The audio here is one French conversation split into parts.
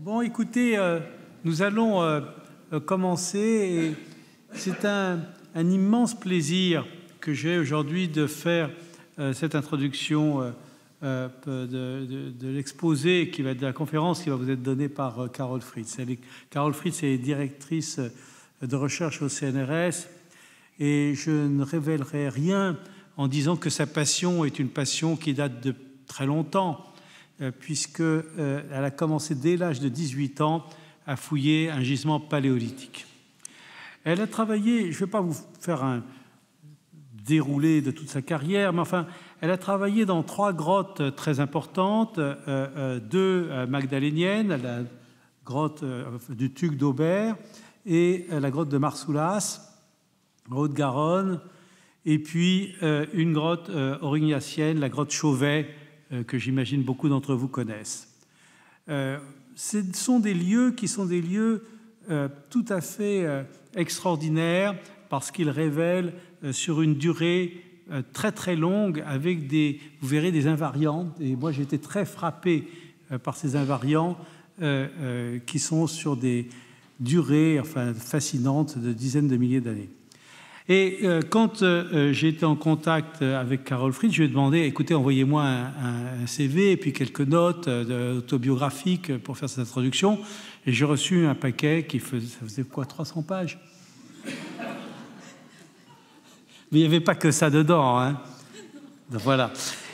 Bon, écoutez, nous allons commencer. Et c'est un immense plaisir que j'ai aujourd'hui de faire cette introduction de l'exposé qui va être de la conférence qui va vous être donnée par Carole Fritz. Carole Fritz est directrice de recherche au CNRS et je ne révélerai rien en disant que sa passion est une passion qui date de très longtemps, puisqu'elle a commencé dès l'âge de 18 ans à fouiller un gisement paléolithique. Elle a travaillé, je ne vais pas vous faire un déroulé de toute sa carrière, mais enfin, elle a travaillé dans 3 grottes très importantes, 2 magdaléniennes, la grotte du Tuc d'Aubert et la grotte de Marsoulas, en Haute-Garonne, et puis une grotte aurignatienne, la grotte Chauvet, que j'imagine beaucoup d'entre vous connaissent. Ce sont des lieux qui sont des lieux tout à fait extraordinaires parce qu'ils révèlent sur une durée très très longue avec vous verrez, des invariants. Et moi, j'ai été très frappé par ces invariants qui sont sur des durées fascinantes de dizaines de milliers d'années. Et quand j'ai été en contact avec Carole Fritz, je lui ai demandé, écoutez, envoyez-moi un CV et puis quelques notes autobiographiques pour faire cette introduction. Et j'ai reçu un paquet qui faisait quoi, 300 pages. Mais il n'y avait pas que ça dedans, hein. Donc, voilà.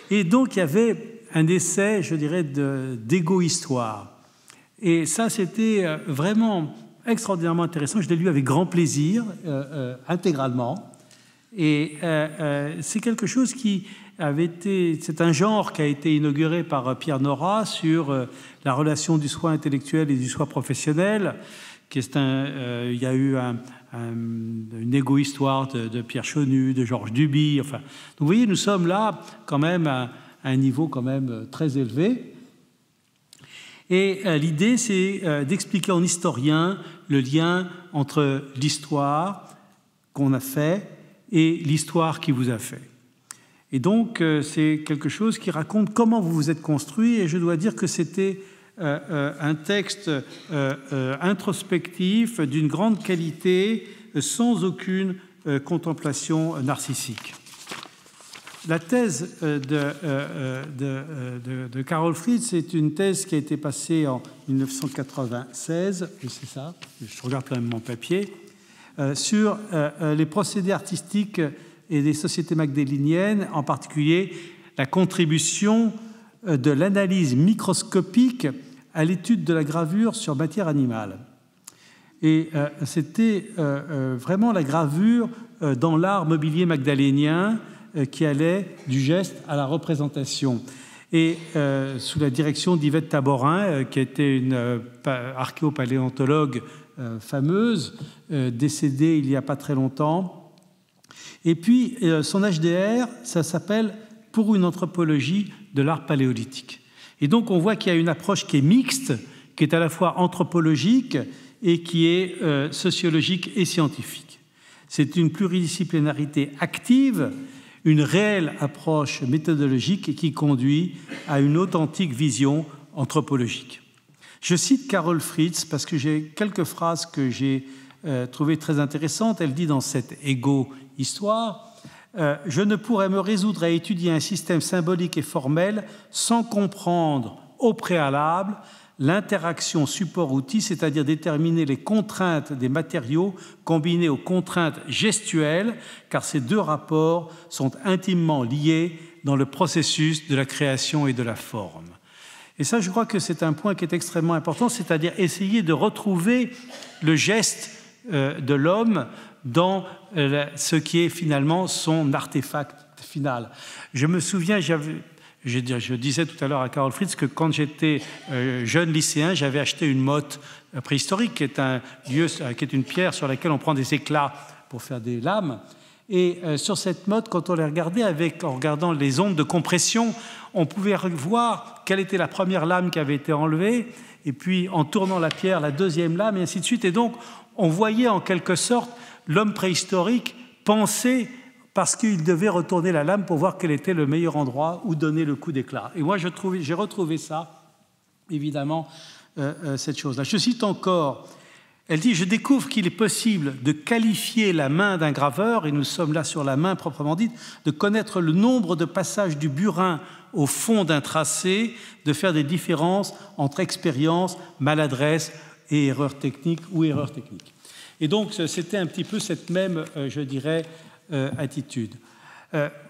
Et donc, il y avait un essai, je dirais, d'égo-histoire. Et ça, c'était vraiment extraordinairement intéressant. Je l'ai lu avec grand plaisir, intégralement. Et c'est quelque chose qui avait été... C'est un genre qui a été inauguré par Pierre Nora sur la relation du soi intellectuel et du soi professionnel. Il y a eu une égo-histoire de Pierre Chonu, de Georges Duby. Enfin, donc vous voyez, nous sommes là quand même à un niveau quand même très élevé. Et l'idée, c'est d'expliquer en historien le lien entre l'histoire qu'on a fait et l'histoire qui vous a fait. Et donc, c'est quelque chose qui raconte comment vous vous êtes construit. Et je dois dire que c'était un texte introspectif d'une grande qualité, sans aucune contemplation narcissique. La thèse de Carole Fritz, c'est une thèse qui a été passée en 1996, et c'est ça, je regarde quand même mon papier, sur les procédés artistiques et des sociétés magdaleniennes, en particulier la contribution de l'analyse microscopique à l'étude de la gravure sur matière animale. Et c'était vraiment la gravure dans l'art mobilier magdalénien qui allait du geste à la représentation. Et sous la direction d'Yvette Taborin, qui était une archéopaléontologue fameuse, décédée il n'y a pas très longtemps. Et puis, son HDR, ça s'appelle « Pour une anthropologie de l'art paléolithique ». Et donc, on voit qu'il y a une approche qui est mixte, qui est à la fois anthropologique et qui est sociologique et scientifique. C'est une pluridisciplinarité active, une réelle approche méthodologique qui conduit à une authentique vision anthropologique. Je cite Carole Fritz parce que j'ai quelques phrases que j'ai trouvées très intéressantes. Elle dit dans cette égo-histoire « Je ne pourrais me résoudre à étudier un système symbolique et formel sans comprendre au préalable l'interaction support-outil, c'est-à-dire déterminer les contraintes des matériaux combinées aux contraintes gestuelles, car ces 2 rapports sont intimement liés dans le processus de la création et de la forme. » Et ça, je crois que c'est un point qui est extrêmement important, c'est-à-dire essayer de retrouver le geste de l'homme dans ce qui est finalement son artefact final. Je me souviens, je disais tout à l'heure à Carole Fritz que quand j'étais jeune lycéen, j'avais acheté une motte préhistorique, qui est une pierre sur laquelle on prend des éclats pour faire des lames. Et sur cette motte, quand on les regardait, en regardant les ondes de compression, on pouvait voir quelle était la première lame qui avait été enlevée, et puis en tournant la pierre, la deuxième lame, et ainsi de suite. Et donc, on voyait en quelque sorte l'homme préhistorique penser parce qu'il devait retourner la lame pour voir quel était le meilleur endroit où donner le coup d'éclat. Et moi, j'ai retrouvé ça, évidemment, cette chose-là. Je cite encore, elle dit « Je découvre qu'il est possible de qualifier la main d'un graveur, et nous sommes là sur la main proprement dite, de connaître le nombre de passages du burin au fond d'un tracé, de faire des différences entre expérience, maladresse et erreur technique ou erreur technique. » Et donc, c'était un petit peu cette même, je dirais, attitude.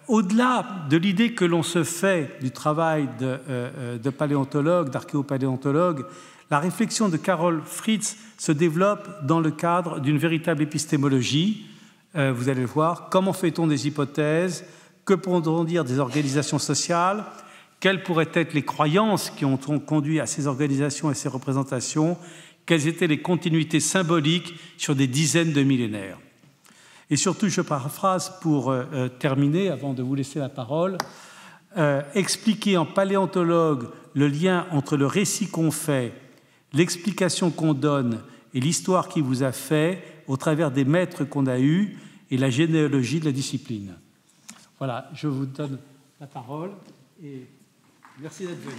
Au-delà de l'idée que l'on se fait du travail de paléontologue, d'archéopaléontologue, la réflexion de Carol Fritz se développe dans le cadre d'une véritable épistémologie. Vous allez le voir, comment fait-on des hypothèses? Que pourront dire des organisations sociales? Quelles pourraient être les croyances qui ont conduit à ces organisations et ces représentations? Quelles étaient les continuités symboliques sur des dizaines de millénaires? Et surtout, je paraphrase pour terminer, avant de vous laisser la parole, expliquer en paléontologue le lien entre le récit qu'on fait, l'explication qu'on donne et l'histoire qui vous a fait au travers des maîtres qu'on a eus et la généalogie de la discipline. Voilà, je vous donne la parole et merci d'être venu.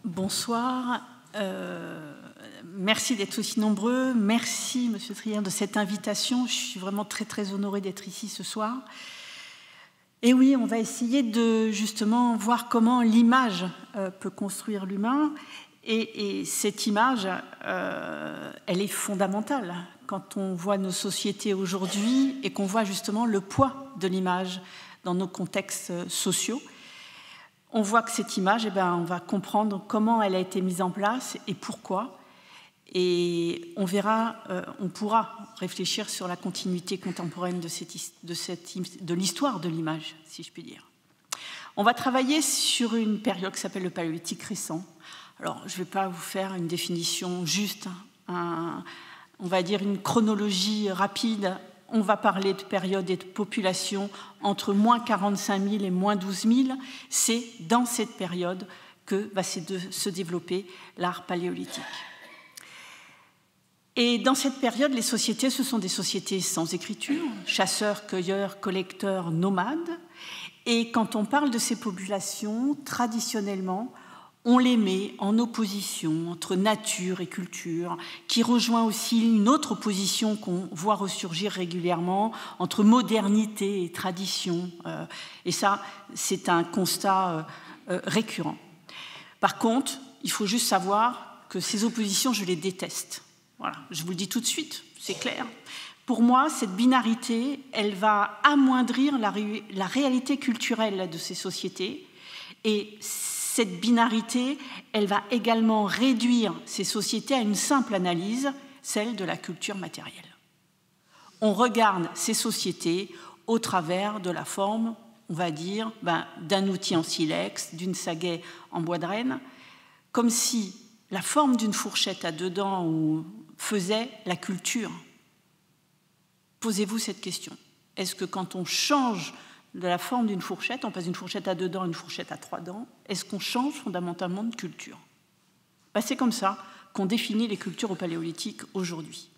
Bonsoir. Merci d'être aussi nombreux. Merci, Monsieur Trier, de cette invitation. Je suis vraiment très, très honorée d'être ici ce soir. Et oui, on va essayer de justement voir comment l'image peut construire l'humain. Et cette image, elle est fondamentale quand on voit nos sociétés aujourd'hui et qu'on voit justement le poids de l'image dans nos contextes sociaux. On voit que cette image, on va comprendre comment elle a été mise en place et pourquoi. Et on verra, on pourra réfléchir sur la continuité contemporaine de l'histoire de l'image, si je puis dire. On va travailler sur une période qui s'appelle le Paléolithique récent. Alors, je ne vais pas vous faire une définition juste, on va dire une chronologie rapide. On va parler de période et de population entre moins 45 000 et moins 12 000. C'est dans cette période que va se développer l'art paléolithique. Et dans cette période, les sociétés, ce sont des sociétés sans écriture, chasseurs, cueilleurs, collecteurs, nomades. Et quand on parle de ces populations, traditionnellement, on les met en opposition entre nature et culture, qui rejoint aussi une autre opposition qu'on voit ressurgir régulièrement entre modernité et tradition. Et ça, c'est un constat récurrent. Par contre, il faut juste savoir que ces oppositions, je les déteste. Voilà, je vous le dis tout de suite, c'est clair. Pour moi, cette binarité, elle va amoindrir la réalité culturelle de ces sociétés. Et cette binarité, elle va également réduire ces sociétés à une simple analyse, celle de la culture matérielle. On regarde ces sociétés au travers de la forme, on va dire, d'un outil en silex, d'une sagaie en bois de renne, comme si la forme d'une fourchette à deux dents faisait la culture. Posez-vous cette question. Est-ce que quand on change de la forme d'une fourchette, on passe d'une fourchette à deux dents à une fourchette à trois dents, est-ce qu'on change fondamentalement de culture? C'est comme ça qu'on définit les cultures au Paléolithique aujourd'hui.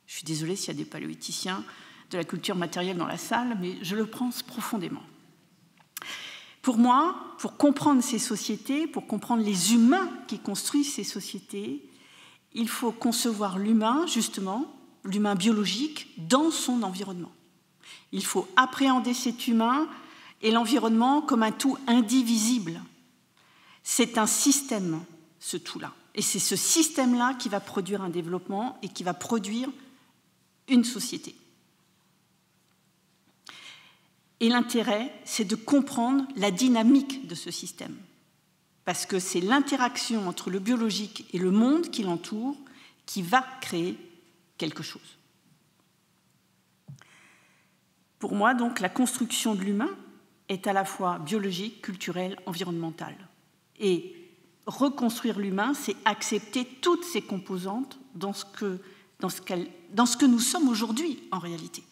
Je suis désolée s'il y a des paléolithiciens de la culture matérielle dans la salle, mais je le pense profondément. Pour moi, pour comprendre ces sociétés, pour comprendre les humains qui construisent ces sociétés, il faut concevoir l'humain, justement, l'humain biologique, dans son environnement. Il faut appréhender cet humain et l'environnement comme un tout indivisible. C'est un système, ce tout-là. Et c'est ce système-là qui va produire un développement et qui va produire une société. Et l'intérêt, c'est de comprendre la dynamique de ce système. Parce que c'est l'interaction entre le biologique et le monde qui l'entoure qui va créer quelque chose. Pour moi, donc, la construction de l'humain est à la fois biologique, culturelle, environnementale. Et reconstruire l'humain, c'est accepter toutes ces composantes dans ce que nous sommes aujourd'hui, en réalité.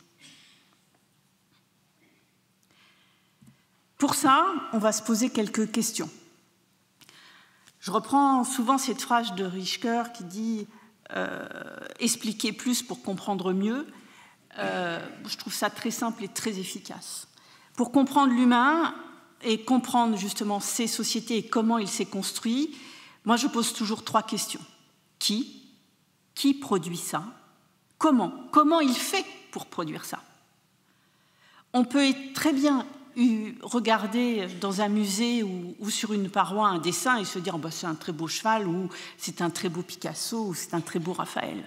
Pour ça, on va se poser quelques questions. Je reprends souvent cette phrase de Richter qui dit « expliquer plus pour comprendre mieux ». Je trouve ça très simple et très efficace. Pour comprendre l'humain et comprendre justement ces sociétés et comment il s'est construit, moi je pose toujours 3 questions. Qui produit ça? Comment il fait pour produire ça? On peut très bien regarder dans un musée ou sur une paroi un dessin et se dire bah, c'est un très beau cheval ou c'est un très beau Picasso ou c'est un très beau Raphaël.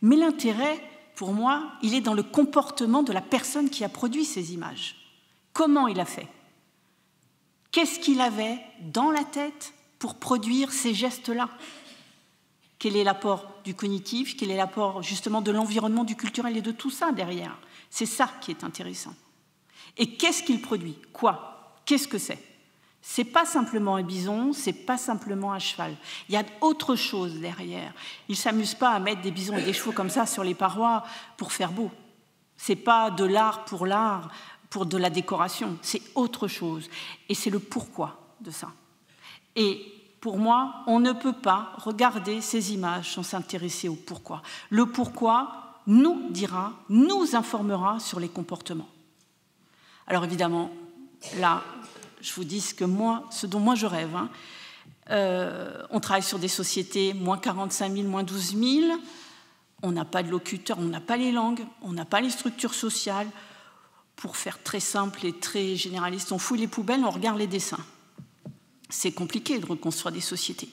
Mais l'intérêt, pour moi, il est dans le comportement de la personne qui a produit ces images. Comment il a fait? Qu'est-ce qu'il avait dans la tête pour produire ces gestes-là? Quel est l'apport du cognitif? Quel est l'apport justement de l'environnement, du culturel et de tout ça derrière? C'est ça qui est intéressant. Et qu'est-ce qu'il produit? Quoi? Qu'est-ce que c'est? C'est pas simplement un bison, c'est pas simplement un cheval. Il y a autre chose derrière. Il ne s'amuse pas à mettre des bisons et des chevaux comme ça sur les parois pour faire beau. C'est pas de l'art, pour de la décoration. C'est autre chose. Et c'est le pourquoi de ça. Et pour moi, on ne peut pas regarder ces images sans s'intéresser au pourquoi. Le pourquoi nous dira, nous informera sur les comportements. Alors évidemment, là, je vous dis ce dont moi je rêve. On travaille sur des sociétés moins 45 000, moins 12 000. On n'a pas de locuteurs, on n'a pas les langues, on n'a pas les structures sociales. Pour faire très simple et très généraliste, on fouille les poubelles, on regarde les dessins. C'est compliqué de reconstruire des sociétés.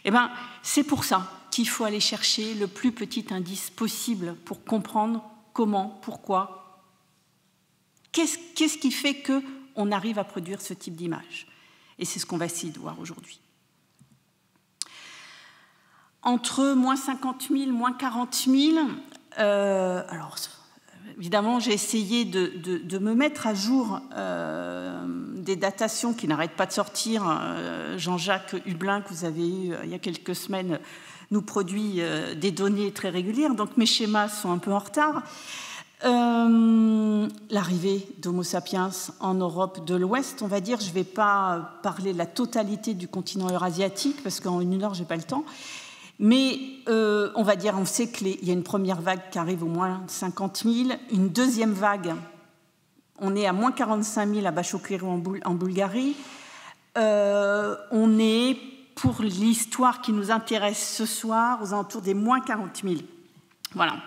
Eh bien, c'est pour ça qu'il faut aller chercher le plus petit indice possible pour comprendre comment, pourquoi. Qu'est-ce qui fait qu'on arrive à produire ce type d'image? Et c'est ce qu'on va essayer de voir aujourd'hui. Entre moins 50 000, moins 40 000, alors évidemment, j'ai essayé de me mettre à jour des datations qui n'arrêtent pas de sortir. Jean-Jacques Hublin, que vous avez eu il y a quelques semaines, nous produit des données très régulières, donc mes schémas sont un peu en retard. L'arrivée d'Homo sapiens en Europe de l'Ouest, on va dire, je ne vais pas parler de la totalité du continent eurasiatique, parce qu'en 1 heure, je n'ai pas le temps, mais on va dire, on sait qu'il y a une première vague qui arrive au moins 50 000, une deuxième vague, on est à moins 45 000 à Bachokleru en Bulgarie, on est, pour l'histoire qui nous intéresse ce soir, aux alentours des moins 40 000. Voilà.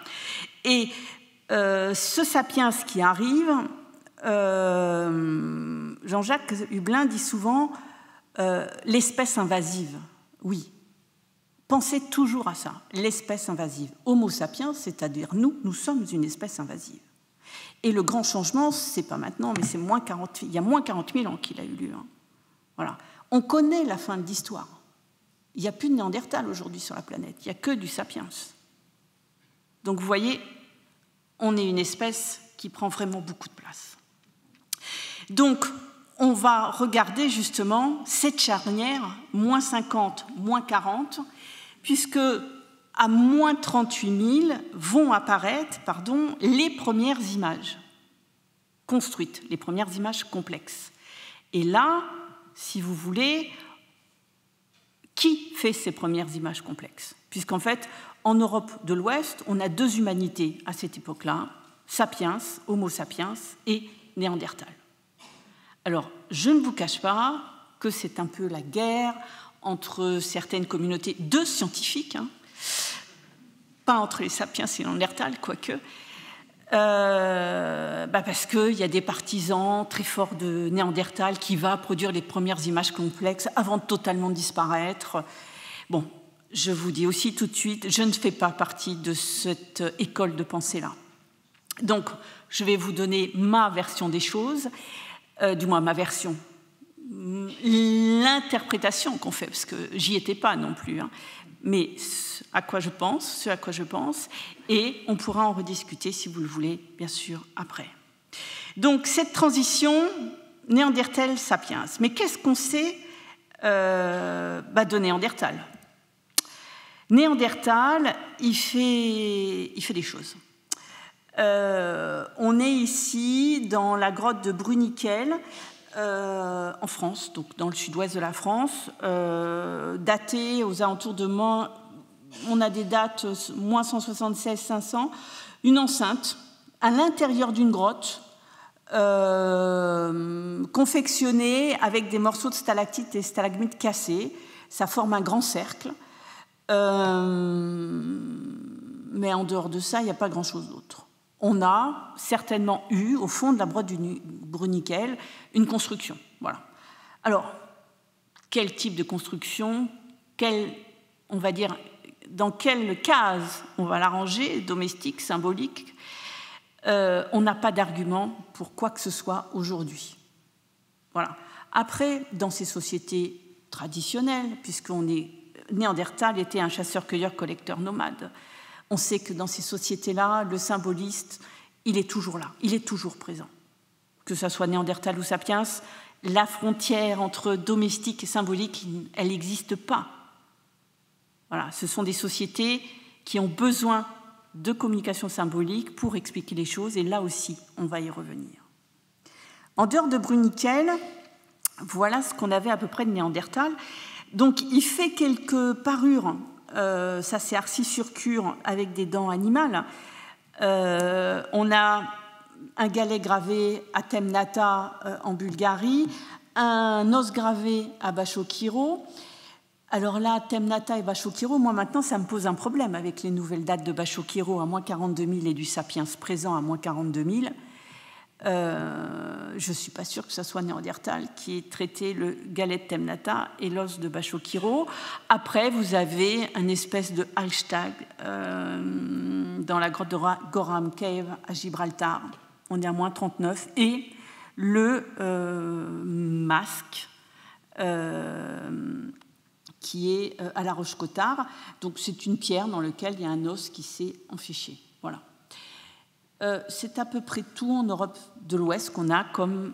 Et ce sapiens qui arrive, Jean-Jacques Hublin dit souvent l'espèce invasive. Oui, pensez toujours à ça, l'espèce invasive. Homo sapiens, c'est-à-dire nous sommes une espèce invasive. Et le grand changement, c'est pas maintenant, mais c'est il y a moins 40 000 ans qu'il a eu lieu. Voilà. On connaît la fin de l'histoire. Il n'y a plus de Néandertal aujourd'hui sur la planète, il n'y a que du sapiens. Donc vous voyez, on est une espèce qui prend vraiment beaucoup de place. Donc, on va regarder justement cette charnière, moins 50, moins 40, puisque à moins 38 000 vont apparaître les premières images construites, les premières images complexes. Et là, si vous voulez, qui fait ces premières images complexes? Puisqu'en fait, en Europe de l'Ouest, on a 2 humanités à cette époque-là, sapiens, Homo sapiens et Néandertal. Alors, je ne vous cache pas que c'est un peu la guerre entre certaines communautés de scientifiques, pas entre les sapiens et Néandertal, quoique, parce qu'il y a des partisans très forts de Néandertal qui va produire les premières images complexes avant de totalement disparaître. Bon, je vous dis aussi tout de suite, je ne fais pas partie de cette école de pensée-là. Donc, je vais vous donner ma version des choses, du moins ma version, l'interprétation qu'on fait, parce que j'y étais pas non plus, mais ce à quoi je pense, et on pourra en rediscuter, si vous le voulez, bien sûr, après. Donc, cette transition Néandertal-Sapiens. Mais qu'est-ce qu'on sait de Néandertal? Néandertal, il fait des choses. On est ici dans la grotte de Bruniquel, en France, donc dans le sud-ouest de la France, datée aux alentours de on a des dates moins 176-500, une enceinte à l'intérieur d'une grotte confectionnés avec des morceaux de stalactites et stalagmites cassés. Ça forme un grand cercle. Mais en dehors de ça, il n'y a pas grand-chose d'autre. On a certainement eu, au fond de la grotte du Bruniquel, une construction. Voilà. Alors, quel type de construction, on va dire, dans quelle case on va la ranger, domestique, symbolique, on n'a pas d'argument pour quoi que ce soit aujourd'hui. Voilà. Après, dans ces sociétés traditionnelles, puisqu'on est Néandertal était un chasseur-cueilleur-collecteur nomade. On sait que dans ces sociétés-là, le symboliste, il est toujours là, il est toujours présent. Que ce soit Néandertal ou Sapiens, la frontière entre domestique et symbolique, elle n'existe pas. Voilà, ce sont des sociétés qui ont besoin de communication symbolique pour expliquer les choses, et là aussi, on va y revenir. En dehors de Bruniquel, voilà ce qu'on avait à peu près de Néandertal. Donc, il fait quelques parures, ça c'est Arcis-sur-Cure avec des dents animales. On a un galet gravé à Temnata en Bulgarie, un os gravé à Bashokiro. Alors là, Temnata et Bashokiro, moi maintenant, ça me pose un problème avec les nouvelles dates de Bashokiro à moins 42 000 et du Sapiens présent à moins 42 000. Je ne suis pas sûre que ce soit Néandertal qui ait traité le galet de Temnata et l'os de Bashokiro. Après, vous avez une espèce de hashtag dans la grotte de Gorham Cave à Gibraltar. On est à moins 39. Et le masque qui est à la Roche-Cotard. Donc, c'est une pierre dans laquelle il y a un os qui s'est enfiché. Voilà. C'est à peu près tout en Europe de l'Ouest qu'on a comme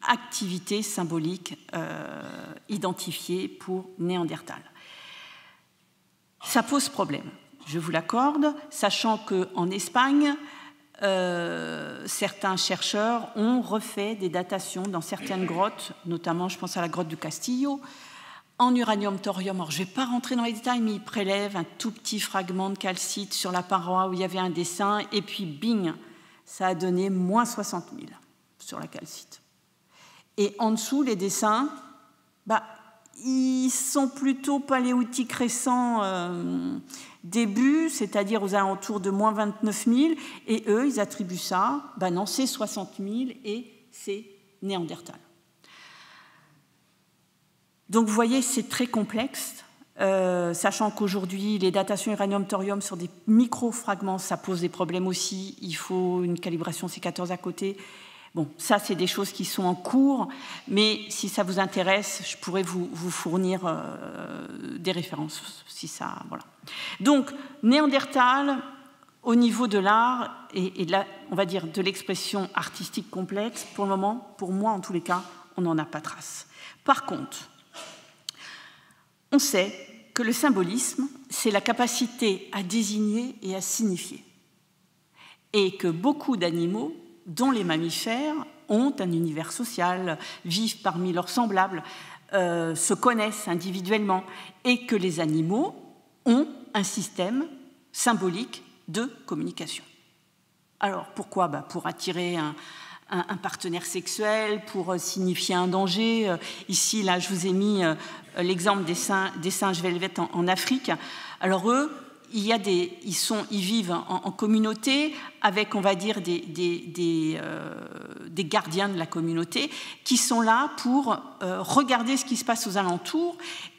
activité symbolique identifiée pour Néandertal. Ça pose problème, je vous l'accorde, sachant qu'en Espagne, certains chercheurs ont refait des datations dans certaines grottes, notamment je pense à la grotte du Castillo, en uranium-thorium. Alors, je ne vais pas rentrer dans les détails, mais ils prélèvent un tout petit fragment de calcite sur la paroi où il y avait un dessin, et puis bing, ça a donné moins 60 000 sur la calcite. Et en dessous, les dessins, ils sont plutôt paléolithique récent début, c'est-à-dire aux alentours de moins 29 000, et eux, ils attribuent ça, non, c'est 60 000 et c'est Néandertal. Donc, vous voyez, c'est très complexe, sachant qu'aujourd'hui, les datations uranium-thorium sur des micro-fragments, ça pose des problèmes aussi. Il faut une calibration C14 à côté. Bon, ça, c'est des choses qui sont en cours, mais si ça vous intéresse, je pourrais vous fournir des références, si ça, voilà. Donc, Néandertal, au niveau de l'art et de on va dire, de l'expression artistique complexe, pour le moment, pour moi, en tous les cas, on n'en a pas trace. Par contre, on sait que le symbolisme, c'est la capacité à désigner et à signifier. Et que beaucoup d'animaux, dont les mammifères, ont un univers social, vivent parmi leurs semblables, se connaissent individuellement, et que les animaux ont un système symbolique de communication. Alors, pourquoi ? Pour attirer un partenaire sexuel, pour signifier un danger. Ici, là, je vous ai mis l'exemple des singes velvet en Afrique. Alors eux, ils vivent en communauté avec, on va dire, des gardiens de la communauté qui sont là pour regarder ce qui se passe aux alentours.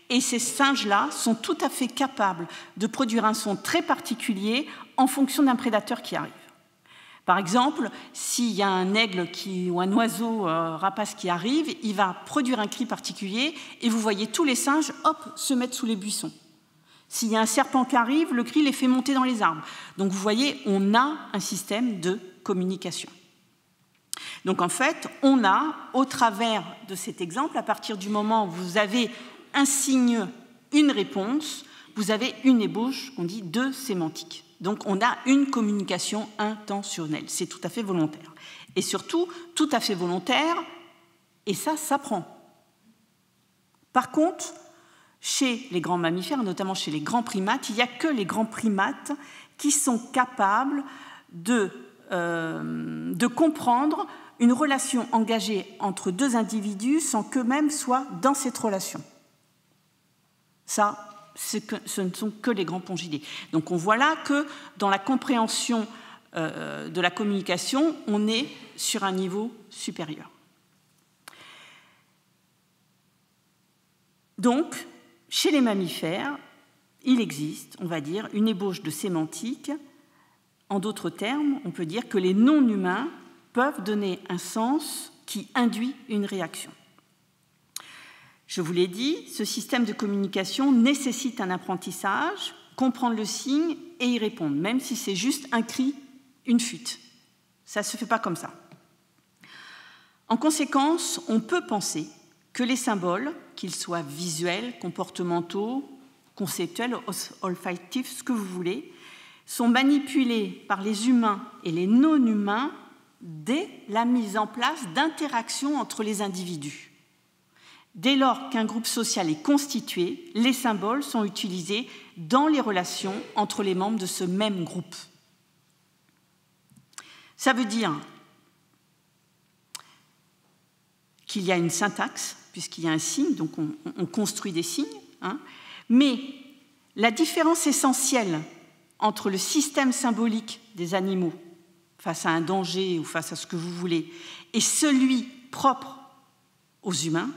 Et ces singes-là sont tout à fait capables de produire un son très particulier en fonction d'un prédateur qui arrive. Par exemple, s'il y a un aigle ou un oiseau rapace qui arrive, il va produire un cri particulier et vous voyez tous les singes, se mettre sous les buissons. S'il y a un serpent qui arrive, le cri les fait monter dans les arbres. Donc vous voyez, on a un système de communication. Donc en fait, on a, au travers de cet exemple, à partir du moment où vous avez un signe, une réponse, vous avez une ébauche, on dit, de sémantique. Donc, on a une communication intentionnelle. C'est tout à fait volontaire. Et surtout, tout à fait volontaire, et ça s'apprend. Par contre, chez les grands mammifères, notamment chez les grands primates, il n'y a que les grands primates qui sont capables de comprendre une relation engagée entre deux individus sans qu'eux-mêmes soient dans cette relation. Ça, ce ne sont que les grands pongidés. Donc on voit là que dans la compréhension de la communication, on est sur un niveau supérieur. Donc, chez les mammifères, il existe, on va dire, une ébauche de sémantique. En d'autres termes, on peut dire que les non-humains peuvent donner un sens qui induit une réaction. Je vous l'ai dit, ce système de communication nécessite un apprentissage, comprendre le signe et y répondre, même si c'est juste un cri, une fuite. Ça ne se fait pas comme ça. En conséquence, on peut penser que les symboles, qu'ils soient visuels, comportementaux, conceptuels, olfactifs, ce que vous voulez, sont manipulés par les humains et les non-humains dès la mise en place d'interactions entre les individus. Dès lors qu'un groupe social est constitué, les symboles sont utilisés dans les relations entre les membres de ce même groupe. Ça veut dire qu'il y a une syntaxe, puisqu'il y a un signe, donc on construit des signes, hein, mais la différence essentielle entre le système symbolique des animaux face à un danger ou face à ce que vous voulez et celui propre aux humains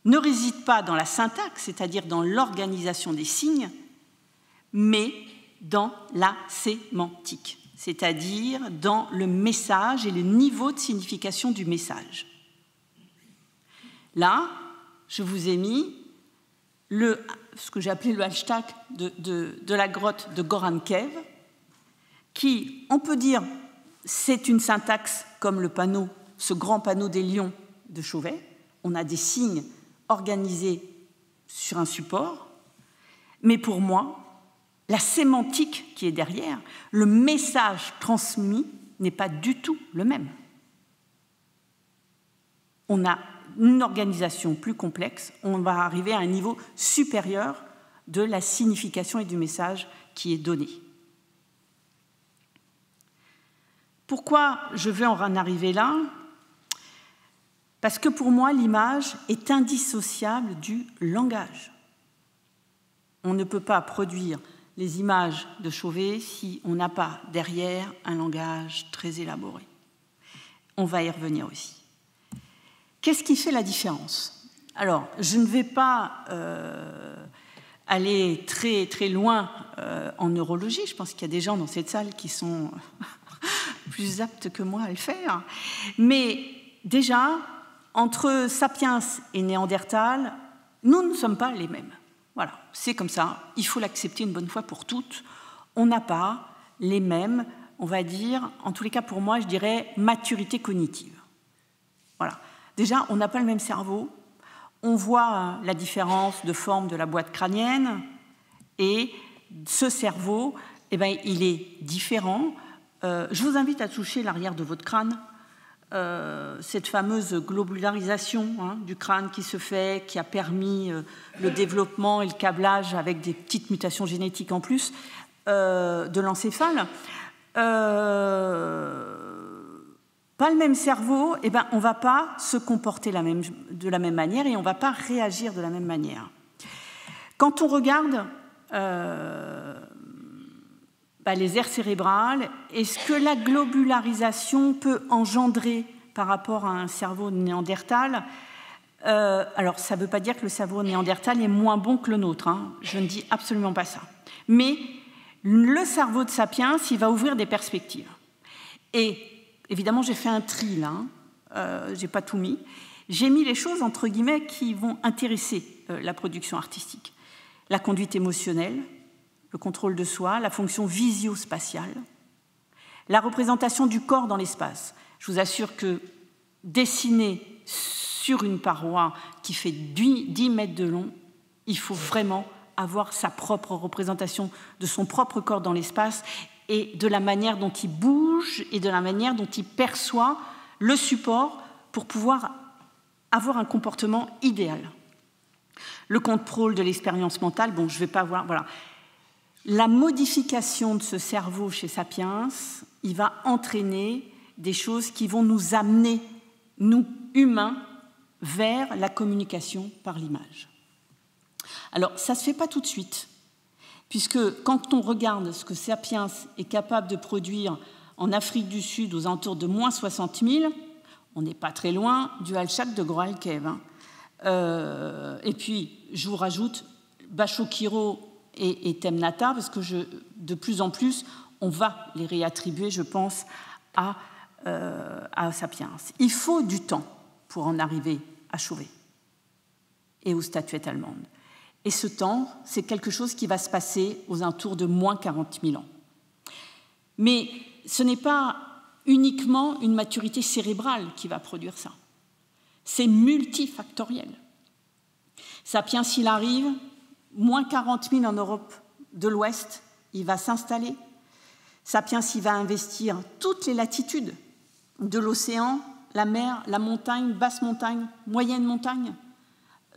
ne réside pas dans la syntaxe, c'est-à-dire dans l'organisation des signes, mais dans la sémantique, c'est-à-dire dans le message et le niveau de signification du message. Là, je vous ai mis ce que j'ai appelé le hashtag de la grotte de Goran Cave, qui, on peut dire, c'est une syntaxe comme le panneau, ce grand panneau des lions de Chauvet. On a des signes organisés sur un support, mais pour moi, la sémantique qui est derrière, le message transmis n'est pas du tout le même. On a une organisation plus complexe, on va arriver à un niveau supérieur de la signification et du message qui est donné. Pourquoi je veux en arriver là ? Parce que pour moi, l'image est indissociable du langage. On ne peut pas produire les images de Chauvet si on n'a pas derrière un langage très élaboré. On va y revenir aussi. Qu'est-ce qui fait la différence ? Alors, je ne vais pas aller très, très loin en neurologie. Je pense qu'il y a des gens dans cette salle qui sont plus aptes que moi à le faire. Mais déjà, entre Sapiens et Néandertal, nous ne sommes pas les mêmes. Voilà, c'est comme ça. Il faut l'accepter une bonne fois pour toutes. On n'a pas les mêmes, on va dire, en tous les cas pour moi, je dirais, maturité cognitive. Voilà. Déjà, on n'a pas le même cerveau. On voit la différence de forme de la boîte crânienne et ce cerveau, eh bien, il est différent. Je vous invite à toucher l'arrière de votre crâne. Cette fameuse globularisation du crâne qui se fait, qui a permis le développement et le câblage avec des petites mutations génétiques en plus de l'encéphale. Pas le même cerveau, eh ben, on ne va pas se comporter de la même manière et on ne va pas réagir de la même manière. Quand on regarde les aires cérébrales, est-ce que la globularisation peut engendrer par rapport à un cerveau néandertal alors, ça ne veut pas dire que le cerveau néandertal est moins bon que le nôtre, hein, je ne dis absolument pas ça. Mais le cerveau de Sapiens, il va ouvrir des perspectives. Et évidemment, j'ai fait un tri là, je n'ai pas tout mis. J'ai mis les choses, entre guillemets, qui vont intéresser la production artistique. La conduite émotionnelle, le contrôle de soi, la fonction visio-spatiale, la représentation du corps dans l'espace. Je vous assure que dessiner sur une paroi qui fait 10 mètres de long, il faut vraiment avoir sa propre représentation de son propre corps dans l'espace et de la manière dont il bouge et de la manière dont il perçoit le support pour pouvoir avoir un comportement idéal. Le contrôle de l'expérience mentale, bon, je ne vais pas voir, voilà. La modification de ce cerveau chez Sapiens, il va entraîner des choses qui vont nous amener, nous, humains, vers la communication par l'image. Alors, ça ne se fait pas tout de suite, puisque quand on regarde ce que Sapiens est capable de produire en Afrique du Sud aux alentours de moins 60 000, on n'est pas très loin du Halchak de Groalkev. Et puis, je vous rajoute Bachokiro et Temnata, parce que de plus en plus, on va les réattribuer, je pense, à Sapiens. Il faut du temps pour en arriver à Chauvet et aux statuettes allemandes. Et ce temps, c'est quelque chose qui va se passer aux alentours de moins 40 000 ans. Mais ce n'est pas uniquement une maturité cérébrale qui va produire ça. C'est multifactoriel. Sapiens, s'il arrive, moins 40 000 en Europe de l'Ouest, il va s'installer. Sapiens, il va investir toutes les latitudes de l'océan, la mer, la montagne, basse montagne, moyenne montagne,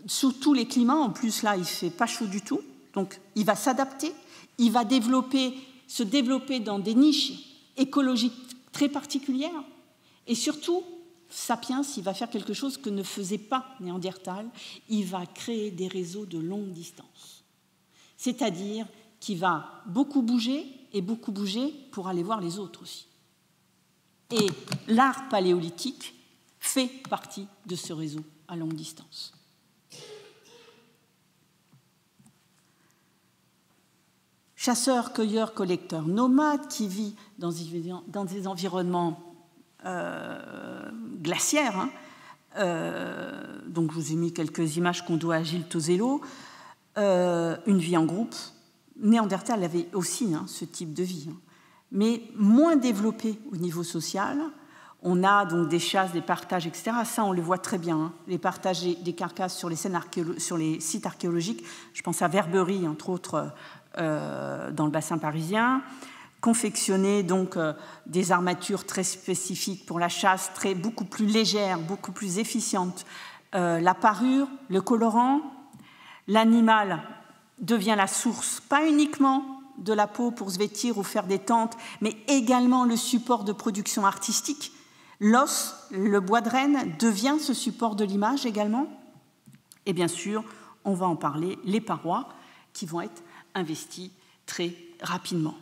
sous tous les climats. En plus, là, il ne fait pas chaud du tout. Donc, il va s'adapter, il va se développer dans des niches écologiques très particulières. Et surtout, Sapiens, il va faire quelque chose que ne faisait pas Néandertal, il va créer des réseaux de longue distance. C'est-à-dire qu'il va beaucoup bouger pour aller voir les autres aussi. Et l'art paléolithique fait partie de ce réseau à longue distance. Chasseur, cueilleur, collecteur, nomade qui vit dans des environnements glaciaires. Donc je vous ai mis quelques images qu'on doit à Gilles Tozello. Une vie en groupe. Néandertal avait aussi ce type de vie, mais moins développé au niveau social. On a donc des chasses, des partages, etc. Ça, on le voit très bien. Les partages des carcasses sur les sites archéologiques. Je pense à Verberie, entre autres, dans le bassin parisien. Confectionner donc des armatures très spécifiques pour la chasse, beaucoup plus légères, beaucoup plus efficientes. La parure, le colorant, l'animal devient la source, pas uniquement de la peau pour se vêtir ou faire des tentes, mais également le support de production artistique. L'os, le bois de renne, devient ce support de l'image également. Et bien sûr, on va en parler, les parois qui vont être investies très rapidement.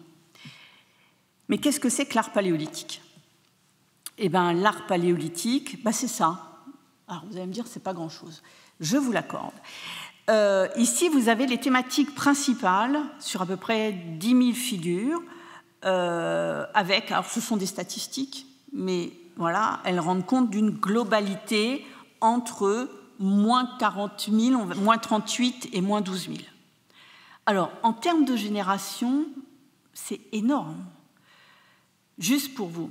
Mais qu'est-ce que c'est que l'art paléolithique ? Eh bien, l'art paléolithique, c'est ça. Alors, vous allez me dire, c'est pas grand-chose. Je vous l'accorde. Ici, vous avez les thématiques principales sur à peu près 10 000 figures, alors ce sont des statistiques, mais voilà, elles rendent compte d'une globalité entre moins 40 000, moins 38 et moins 12 000. Alors, en termes de génération, c'est énorme. Juste pour vous,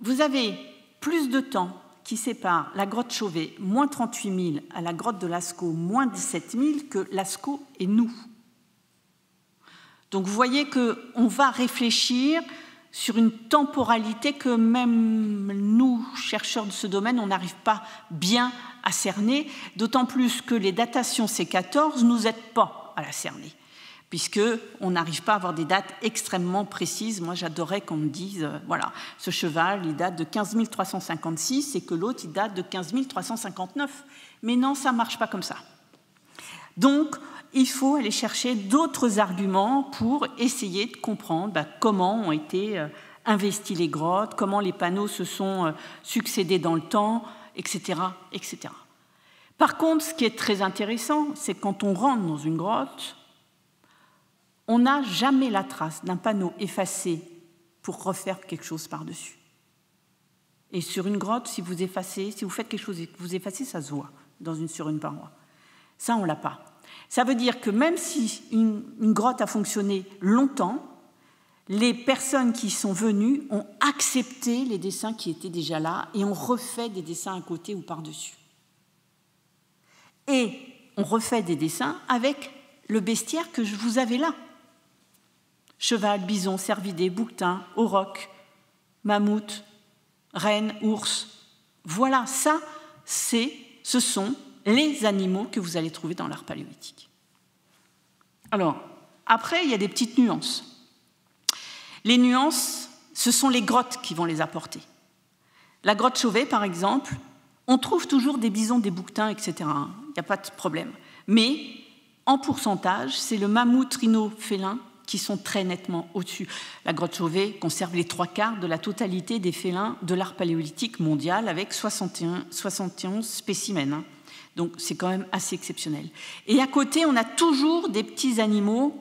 vous avez plus de temps qui sépare la grotte Chauvet, moins 38 000, à la grotte de Lascaux, moins 17 000, que Lascaux et nous. Donc vous voyez qu'on va réfléchir sur une temporalité que même nous, chercheurs de ce domaine, on n'arrive pas bien à cerner, d'autant plus que les datations C14 ne nous aident pas à la cerner, puisqu'on n'arrive pas à avoir des dates extrêmement précises. Moi, j'adorais qu'on me dise, voilà, ce cheval, il date de 15 356 et que l'autre, il date de 15 359. Mais non, ça ne marche pas comme ça. Donc, il faut aller chercher d'autres arguments pour essayer de comprendre comment ont été investies les grottes, comment les panneaux se sont succédés dans le temps, etc., etc. Par contre, ce qui est très intéressant, c'est quand on rentre dans une grotte, on n'a jamais la trace d'un panneau effacé pour refaire quelque chose par-dessus. Et sur une grotte, si vous faites quelque chose et que vous effacez, ça se voit sur une paroi. Ça, on ne l'a pas. Ça veut dire que même si une grotte a fonctionné longtemps, les personnes qui sont venues ont accepté les dessins qui étaient déjà là et ont refait des dessins à côté ou par-dessus. Et on refait des dessins avec le bestiaire que vous avez là. Cheval, bison, cervidé, bouquetin, auroch, mammouth, renne, ours. Voilà, ça, ce sont les animaux que vous allez trouver dans l'art paléolithique. Alors, après, il y a des petites nuances. Les nuances, ce sont les grottes qui vont les apporter. La grotte Chauvet, par exemple, on trouve toujours des bisons, des bouquetins, etc. Il n'y a pas de problème. Mais en pourcentage, c'est le mammouth rhino-félin qui sont très nettement au-dessus. La grotte Chauvet conserve les 3/4 de la totalité des félins de l'art paléolithique mondial avec 71 spécimens. Donc c'est quand même assez exceptionnel. Et à côté, on a toujours des petits animaux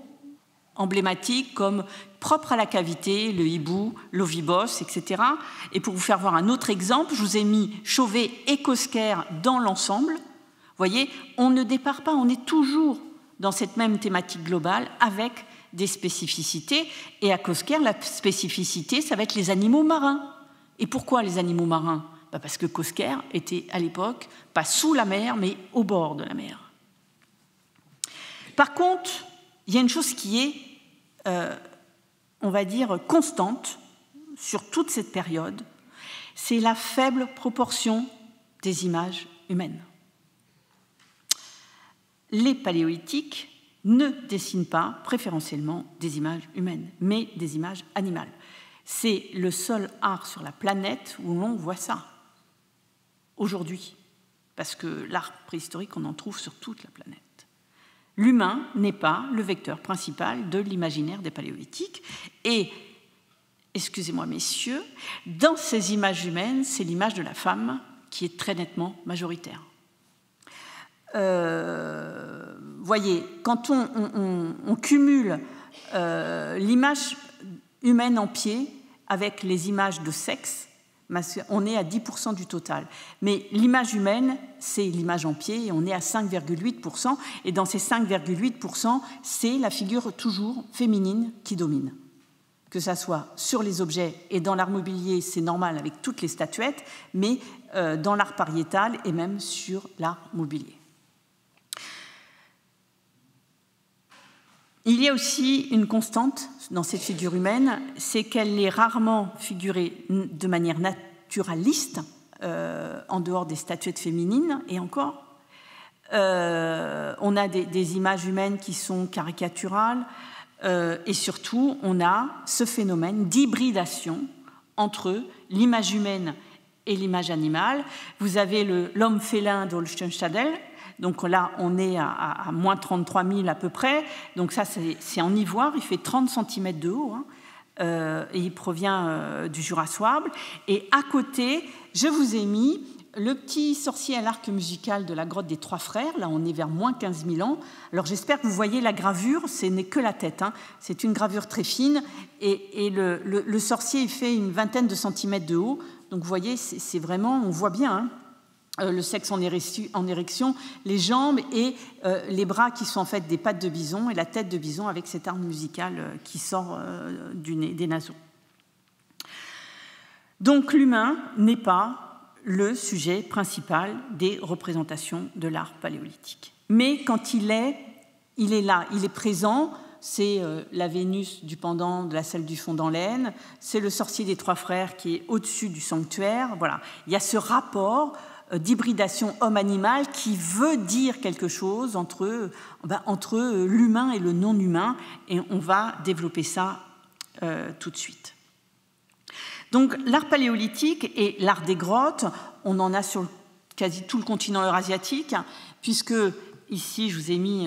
emblématiques comme propres à la cavité, le hibou, l'ovibos, etc. Et pour vous faire voir un autre exemple, je vous ai mis Chauvet et Cosquer dans l'ensemble. Vous voyez, on ne départ pas, on est toujours dans cette même thématique globale avec des spécificités. Et à Cosquer, la spécificité, ça va être les animaux marins. Et pourquoi les animaux marins ? Parce que Cosquer était à l'époque pas sous la mer, mais au bord de la mer. Par contre, il y a une chose qui est, on va dire, constante sur toute cette période, c'est la faible proportion des images humaines. Les paléolithiques ne dessinent pas préférentiellement des images humaines, mais des images animales. C'est le seul art sur la planète où l'on voit ça, aujourd'hui, parce que l'art préhistorique, on en trouve sur toute la planète. L'humain n'est pas le vecteur principal de l'imaginaire des paléolithiques. Et, excusez-moi messieurs, dans ces images humaines, c'est l'image de la femme qui est très nettement majoritaire. Voyez, quand on cumule l'image humaine en pied avec les images de sexe, on est à 10% du total. Mais l'image humaine, c'est l'image en pied, et on est à 5,8%. Et dans ces 5,8%, c'est la figure toujours féminine qui domine. Que ça soit sur les objets et dans l'art mobilier, c'est normal avec toutes les statuettes, mais dans l'art pariétal et même sur l'art mobilier. Il y a aussi une constante dans cette figure humaine, c'est qu'elle est rarement figurée de manière naturaliste, en dehors des statuettes féminines, et encore. On a des images humaines qui sont caricaturales, et surtout, on a ce phénomène d'hybridation entre l'image humaine et l'image animale. Vous avez l'homme félin d'Olstenstadel. Donc là, on est à moins 33 000 à peu près. Donc ça, c'est en ivoire. Il fait 30 cm de haut. Et il provient du Jura souabe. Et à côté, je vous ai mis le petit sorcier à l'arc musical de la grotte des Trois Frères. Là, on est vers moins 15 000 ans. Alors j'espère que vous voyez la gravure. Ce n'est que la tête. C'est une gravure très fine. Et le sorcier, il fait une vingtaine de centimètres de haut. Donc vous voyez, c'est vraiment, on voit bien, le sexe en érection, les jambes et les bras qui sont en fait des pattes de bison et la tête de bison avec cette arme musicale qui sort des naseaux. Donc l'humain n'est pas le sujet principal des représentations de l'art paléolithique. Mais quand il est là, il est présent. C'est la Vénus du pendant de la salle du fond dans l'Aisne, c'est le sorcier des Trois Frères qui est au-dessus du sanctuaire. Voilà. Il y a ce rapport d'hybridation homme-animal qui veut dire quelque chose entre l'humain et le non-humain, et on va développer ça tout de suite. Donc l'art paléolithique et l'art des grottes, on en a sur quasi tout le continent eurasiatique, puisque ici je vous ai mis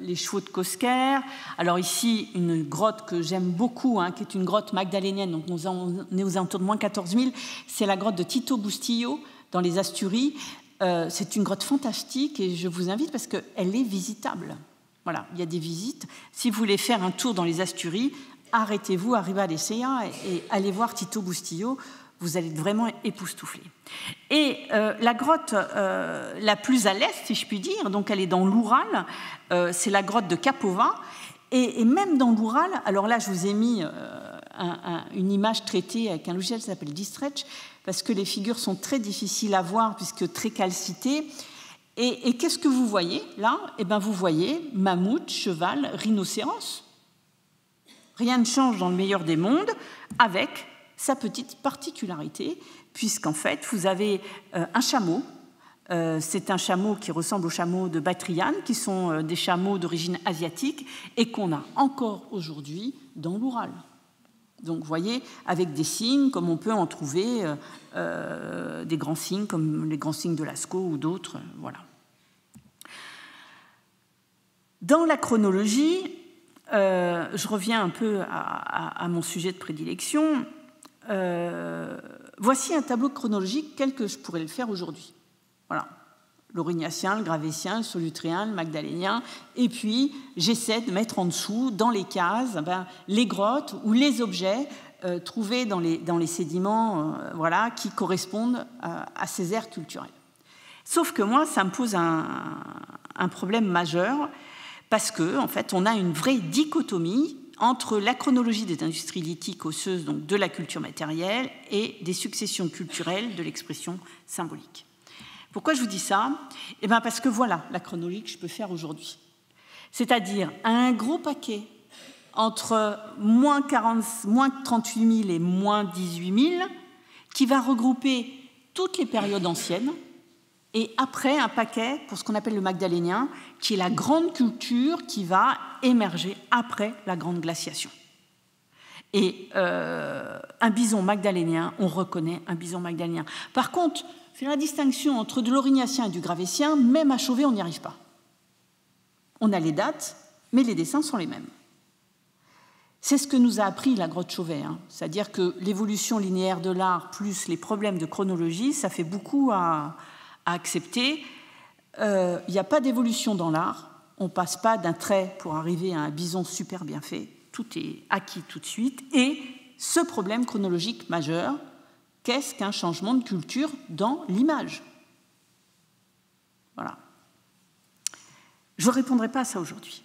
les chevaux de Cosquer. Alors ici une grotte que j'aime beaucoup, qui est une grotte magdalénienne, donc on est aux alentours de moins 14 000, c'est la grotte de Tito Bustillo, dans les Asturies. C'est une grotte fantastique et je vous invite parce qu'elle est visitable. Voilà, il y a des visites. Si vous voulez faire un tour dans les Asturies, arrêtez-vous à Riba de Sella et allez voir Tito Bustillo. Vous allez être vraiment époustouflés. Et la grotte la plus à l'est, si je puis dire, donc elle est dans l'Oural, c'est la grotte de Kapova. Et même dans l'Oural, alors là, je vous ai mis une image traitée avec un logiciel qui s'appelle Distretch, parce que les figures sont très difficiles à voir, puisque très calcitées. Et qu'est-ce que vous voyez là ? Eh bien, vous voyez mammouth, cheval, rhinocéros. Rien ne change dans le meilleur des mondes, avec sa petite particularité, puisqu'en fait, vous avez un chameau. C'est un chameau qui ressemble aux chameaux de Batriane, qui sont des chameaux d'origine asiatique, et qu'on a encore aujourd'hui dans l'Oural. Donc, vous voyez, avec des signes, comme on peut en trouver des grands signes, comme les grands signes de Lascaux ou d'autres, voilà. Dans la chronologie, je reviens un peu à mon sujet de prédilection. Voici un tableau chronologique tel que je pourrais le faire aujourd'hui. Voilà. L'Aurignacien, le Gravétien, le Solutréen, le Magdalénien. Et puis, j'essaie de mettre en dessous, dans les cases, les grottes ou les objets trouvés dans les sédiments voilà, qui correspondent à ces aires culturelles. Sauf que moi, ça me pose un problème majeur parce qu'en fait, on a une vraie dichotomie entre la chronologie des industries lithiques osseuses, donc de la culture matérielle, et des successions culturelles de l'expression symbolique. Pourquoi je vous dis ça? Eh bien parce que voilà la chronologie que je peux faire aujourd'hui. C'est-à-dire un gros paquet entre moins 38 000 et moins 18 000 qui va regrouper toutes les périodes anciennes, et après un paquet pour ce qu'on appelle le magdalénien, qui est la grande culture qui va émerger après la grande glaciation. Et un bison magdalénien, on reconnaît un bison magdalénien. Par contre, faire la distinction entre de l'Aurignacien et du Gravétien, même à Chauvet, on n'y arrive pas. On a les dates, mais les dessins sont les mêmes. C'est ce que nous a appris la grotte Chauvet, hein. C'est-à-dire que l'évolution linéaire de l'art plus les problèmes de chronologie, ça fait beaucoup à accepter. Il n'y a pas d'évolution dans l'art. On ne passe pas d'un trait pour arriver à un bison super bien fait. Tout est acquis tout de suite. Et ce problème chronologique majeur, qu'est-ce qu'un changement de culture dans l'image? Voilà. Je ne répondrai pas à ça aujourd'hui.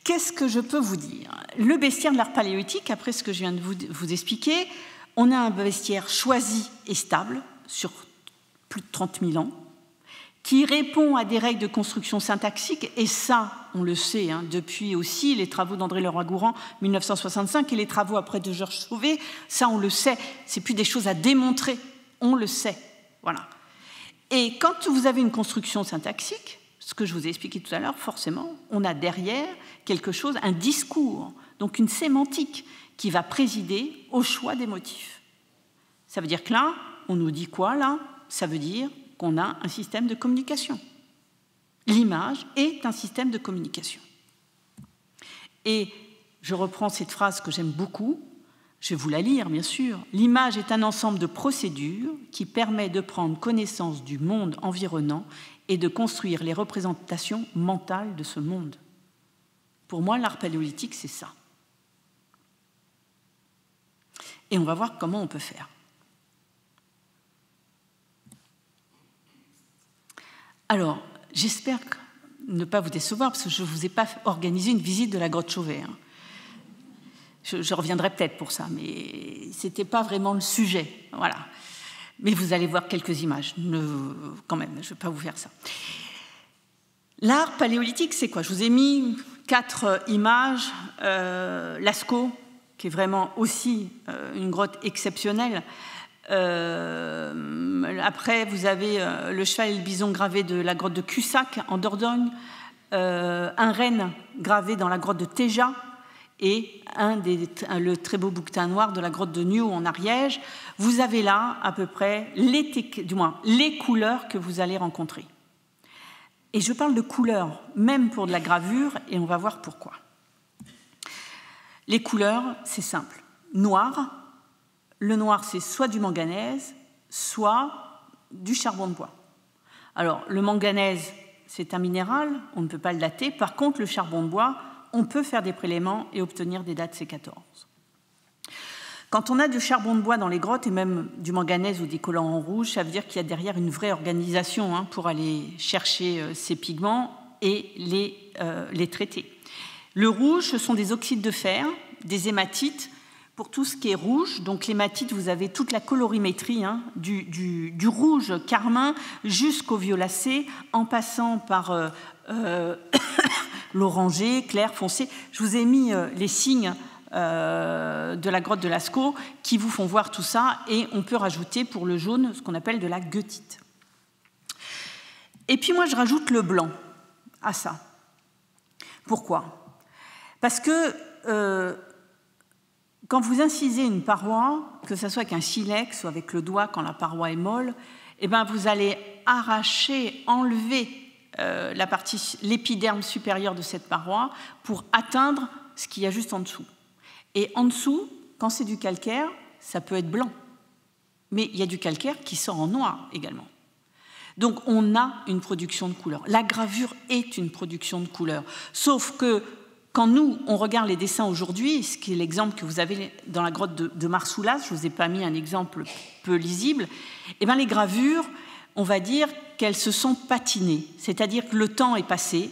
Qu'est-ce que je peux vous dire? Le bestiaire de l'art paléolithique, après ce que je viens de vous expliquer, on a un bestiaire choisi et stable sur plus de 30 000 ans, qui répond à des règles de construction syntaxique, et ça, on le sait, hein, depuis aussi les travaux d'André Leroy-Gourhan, 1965, et les travaux après de Georges Chauvet, ça, on le sait, c'est plus des choses à démontrer, on le sait, voilà. Et quand vous avez une construction syntaxique, ce que je vous ai expliqué tout à l'heure, forcément, on a derrière quelque chose, un discours, donc une sémantique qui va présider au choix des motifs. Ça veut dire que là, on nous dit quoi, là? Ça veut dire qu'on a un système de communication. L'image est un système de communication. Et je reprends cette phrase que j'aime beaucoup, je vais vous la lire, bien sûr. L'image est un ensemble de procédures qui permet de prendre connaissance du monde environnant et de construire les représentations mentales de ce monde. Pour moi, l'art paléolithique, c'est ça. Et on va voir comment on peut faire. Alors, j'espère ne pas vous décevoir, parce que je ne vous ai pas organisé une visite de la grotte Chauvet. Hein. Je reviendrai peut-être pour ça, mais ce n'était pas vraiment le sujet. Voilà. Mais vous allez voir quelques images. Quand même, je ne vais pas vous faire ça. L'art paléolithique, c'est quoi? Je vous ai mis 4 images. Lascaux, qui est vraiment aussi une grotte exceptionnelle. Après, vous avez le cheval et le bison gravé de la grotte de Cussac en Dordogne, un renne gravé dans la grotte de Téja et le très beau bouquetin noir de la grotte de Niaux en Ariège. Vous avez là à peu près les couleurs que vous allez rencontrer. Et je parle de couleurs, même pour de la gravure, et on va voir pourquoi. Les couleurs, c'est simple. Noir. Le noir, c'est soit du manganèse, soit du charbon de bois. Alors, le manganèse, c'est un minéral, on ne peut pas le dater. Par contre, le charbon de bois, on peut faire des prélèvements et obtenir des dates C14. Quand on a du charbon de bois dans les grottes, et même du manganèse ou des collants en rouge, ça veut dire qu'il y a derrière une vraie organisation pour aller chercher ces pigments et les traiter. Le rouge, ce sont des oxydes de fer, des hématites. Pour tout ce qui est rouge, donc l'hématite, vous avez toute la colorimétrie, du rouge carmin jusqu'au violacé, en passant par l'orangé, clair, foncé. Je vous ai mis les signes de la grotte de Lascaux qui vous font voir tout ça, et on peut rajouter pour le jaune ce qu'on appelle de la goethite. Et puis moi, je rajoute le blanc à ça. Pourquoi? Parce que quand vous incisez une paroi, que ce soit avec un silex ou avec le doigt quand la paroi est molle, eh bien vous allez arracher, enlever l'épiderme supérieur de cette paroi pour atteindre ce qu'il y a juste en dessous. Et en dessous, quand c'est du calcaire, ça peut être blanc. Mais il y a du calcaire qui sort en noir également. Donc on a une production de couleurs. La gravure est une production de couleurs. Sauf que quand nous, on regarde les dessins aujourd'hui, ce qui est l'exemple que vous avez dans la grotte de Marsoulas, je ne vous ai pas mis un exemple peu lisible, eh bien les gravures, on va dire qu'elles se sont patinées. C'est-à-dire que le temps est passé,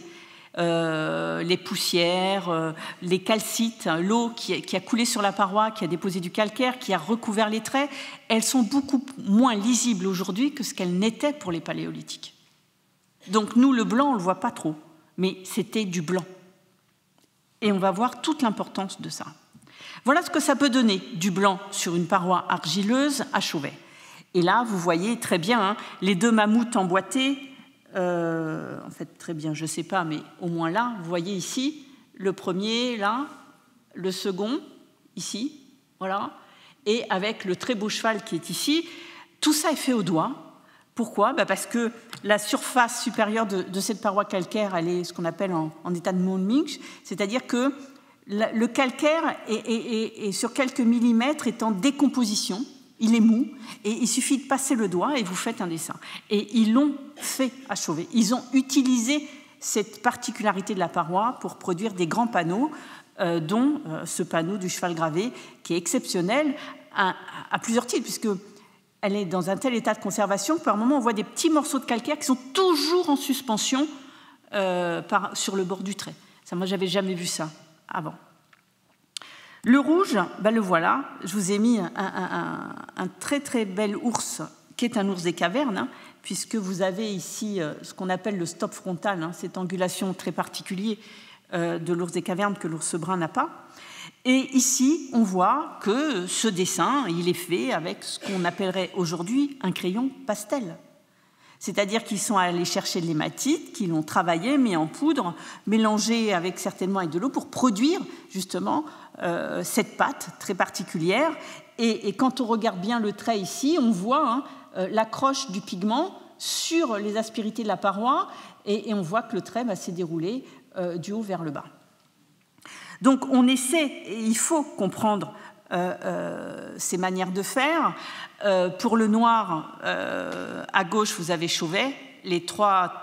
les poussières, les calcites, l'eau qui a coulé sur la paroi, qui a déposé du calcaire, qui a recouvert les traits, elles sont beaucoup moins lisibles aujourd'hui que ce qu'elles n'étaient pour les paléolithiques. Donc nous, le blanc, on ne le voit pas trop, mais c'était du blanc. Et on va voir toute l'importance de ça. Voilà ce que ça peut donner, du blanc sur une paroi argileuse à Chauvet. Et là, vous voyez très bien les deux mammouths emboîtés. En fait, très bien, je ne sais pas, mais au moins là, vous voyez ici, le premier, là, le second, ici, voilà, et avec le très beau cheval qui est ici. Tout ça est fait au doigt. Pourquoi ? Parce que la surface supérieure de cette paroi calcaire, elle est ce qu'on appelle en état de Mondminsch, c'est-à-dire que le calcaire est sur quelques millimètres est en décomposition, il est mou, et il suffit de passer le doigt et vous faites un dessin. Et ils l'ont fait à Chauvet. Ils ont utilisé cette particularité de la paroi pour produire des grands panneaux, dont ce panneau du cheval gravé, qui est exceptionnel à plusieurs titres, puisque elle est dans un tel état de conservation que par moment on voit des petits morceaux de calcaire qui sont toujours en suspension sur le bord du trait. Ça, moi, j'avais jamais vu ça avant. Le rouge, le voilà. Je vous ai mis un très très bel ours qui est un ours des cavernes, puisque vous avez ici ce qu'on appelle le stop frontal, cette angulation très particulière de l'ours des cavernes que l'ours brun n'a pas. Et ici, on voit que ce dessin, il est fait avec ce qu'on appellerait aujourd'hui un crayon pastel. C'est-à-dire qu'ils sont allés chercher de l'hématite, qu'ils l'ont travaillé, mis en poudre, mélangé avec certainement avec de l'eau pour produire justement cette pâte très particulière. Et quand on regarde bien le trait ici, on voit l'accroche du pigment sur les aspérités de la paroi et on voit que le trait s'est déroulé du haut vers le bas. Donc on essaie, et il faut comprendre ces manières de faire. Pour le noir, à gauche, vous avez Chauvet, les trois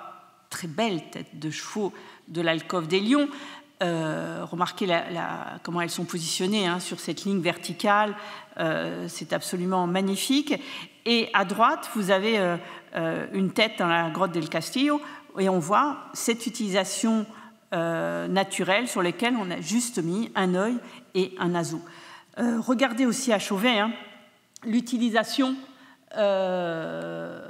très belles têtes de chevaux de l'alcôve des lions. Remarquez comment elles sont positionnées sur cette ligne verticale, c'est absolument magnifique. Et à droite, vous avez une tête dans la grotte del Castillo, et on voit cette utilisation naturelle sur lesquelles on a juste mis un œil et un naseau. Regardez aussi à Chauvet l'utilisation de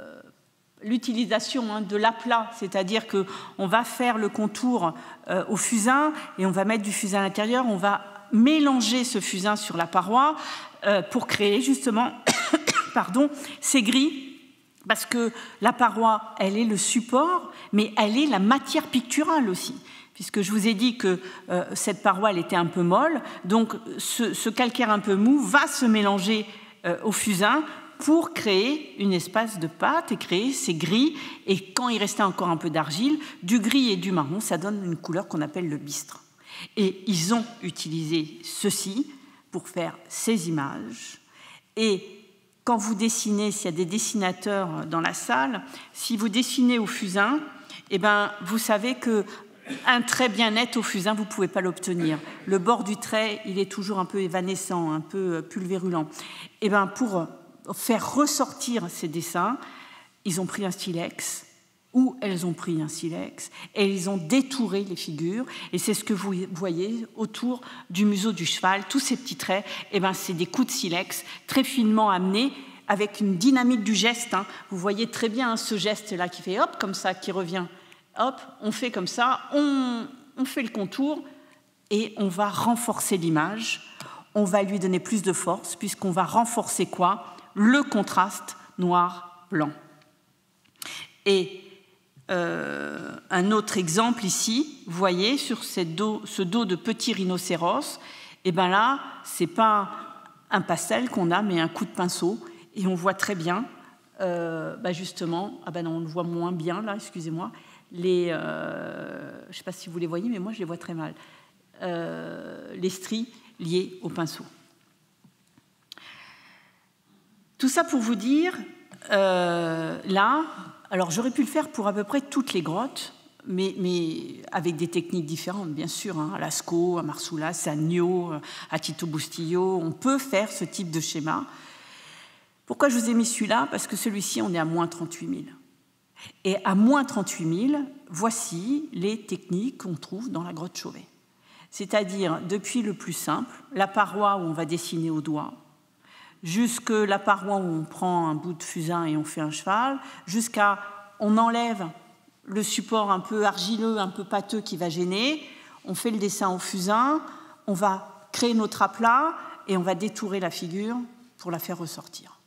l'aplat, c'est-à-dire qu'on va faire le contour au fusain et on va mettre du fusain à l'intérieur, on va mélanger ce fusain sur la paroi pour créer justement ces grilles, parce que la paroi, elle est le support, mais elle est la matière picturale aussi. Puisque je vous ai dit que cette paroi, elle était un peu molle, donc ce calcaire un peu mou va se mélanger au fusain pour créer une espèce de pâte et créer ces gris. Et quand il restait encore un peu d'argile, du gris et du marron, ça donne une couleur qu'on appelle le bistre. Et ils ont utilisé ceci pour faire ces images. Et quand vous dessinez, s'il y a des dessinateurs dans la salle, si vous dessinez au fusain, vous savez que un trait bien net au fusain, vous ne pouvez pas l'obtenir. Le bord du trait, il est toujours un peu évanescent, un peu pulvérulent. Et pour faire ressortir ces dessins, ils ont pris un silex, ou elles ont pris un silex, et ils ont détouré les figures. Et c'est ce que vous voyez autour du museau du cheval. Tous ces petits traits, c'est des coups de silex très finement amenés, avec une dynamique du geste. Vous voyez très bien ce geste-là qui fait hop, comme ça, qui revient. Hop, on fait comme ça, on fait le contour et on va renforcer l'image, on va lui donner plus de force puisqu'on va renforcer quoi ? Le contraste noir-blanc. Et un autre exemple ici, vous voyez sur ce dos de petit rhinocéros, Et bien là, ce n'est pas un pastel qu'on a, mais un coup de pinceau, et on voit très bien, justement, non, on le voit moins bien là, excusez-moi, je ne sais pas si vous les voyez, mais moi je les vois très mal, les stries liées au pinceau. Tout ça pour vous dire, là, alors j'aurais pu le faire pour à peu près toutes les grottes, mais avec des techniques différentes, bien sûr, à Lascaux, à Marsoulas, à Nio, à Tito Bustillo, on peut faire ce type de schéma. Pourquoi je vous ai mis celui-là? Parce que celui-ci, on est à moins 38 000. Et à moins 38 000, voici les techniques qu'on trouve dans la grotte Chauvet. C'est-à-dire, depuis le plus simple, la paroi où on va dessiner au doigt, jusque la paroi où on prend un bout de fusain et on fait un cheval, jusqu'à on enlève le support un peu argileux, un peu pâteux qui va gêner, on fait le dessin au fusain, on va créer notre aplat et on va détourer la figure pour la faire ressortir.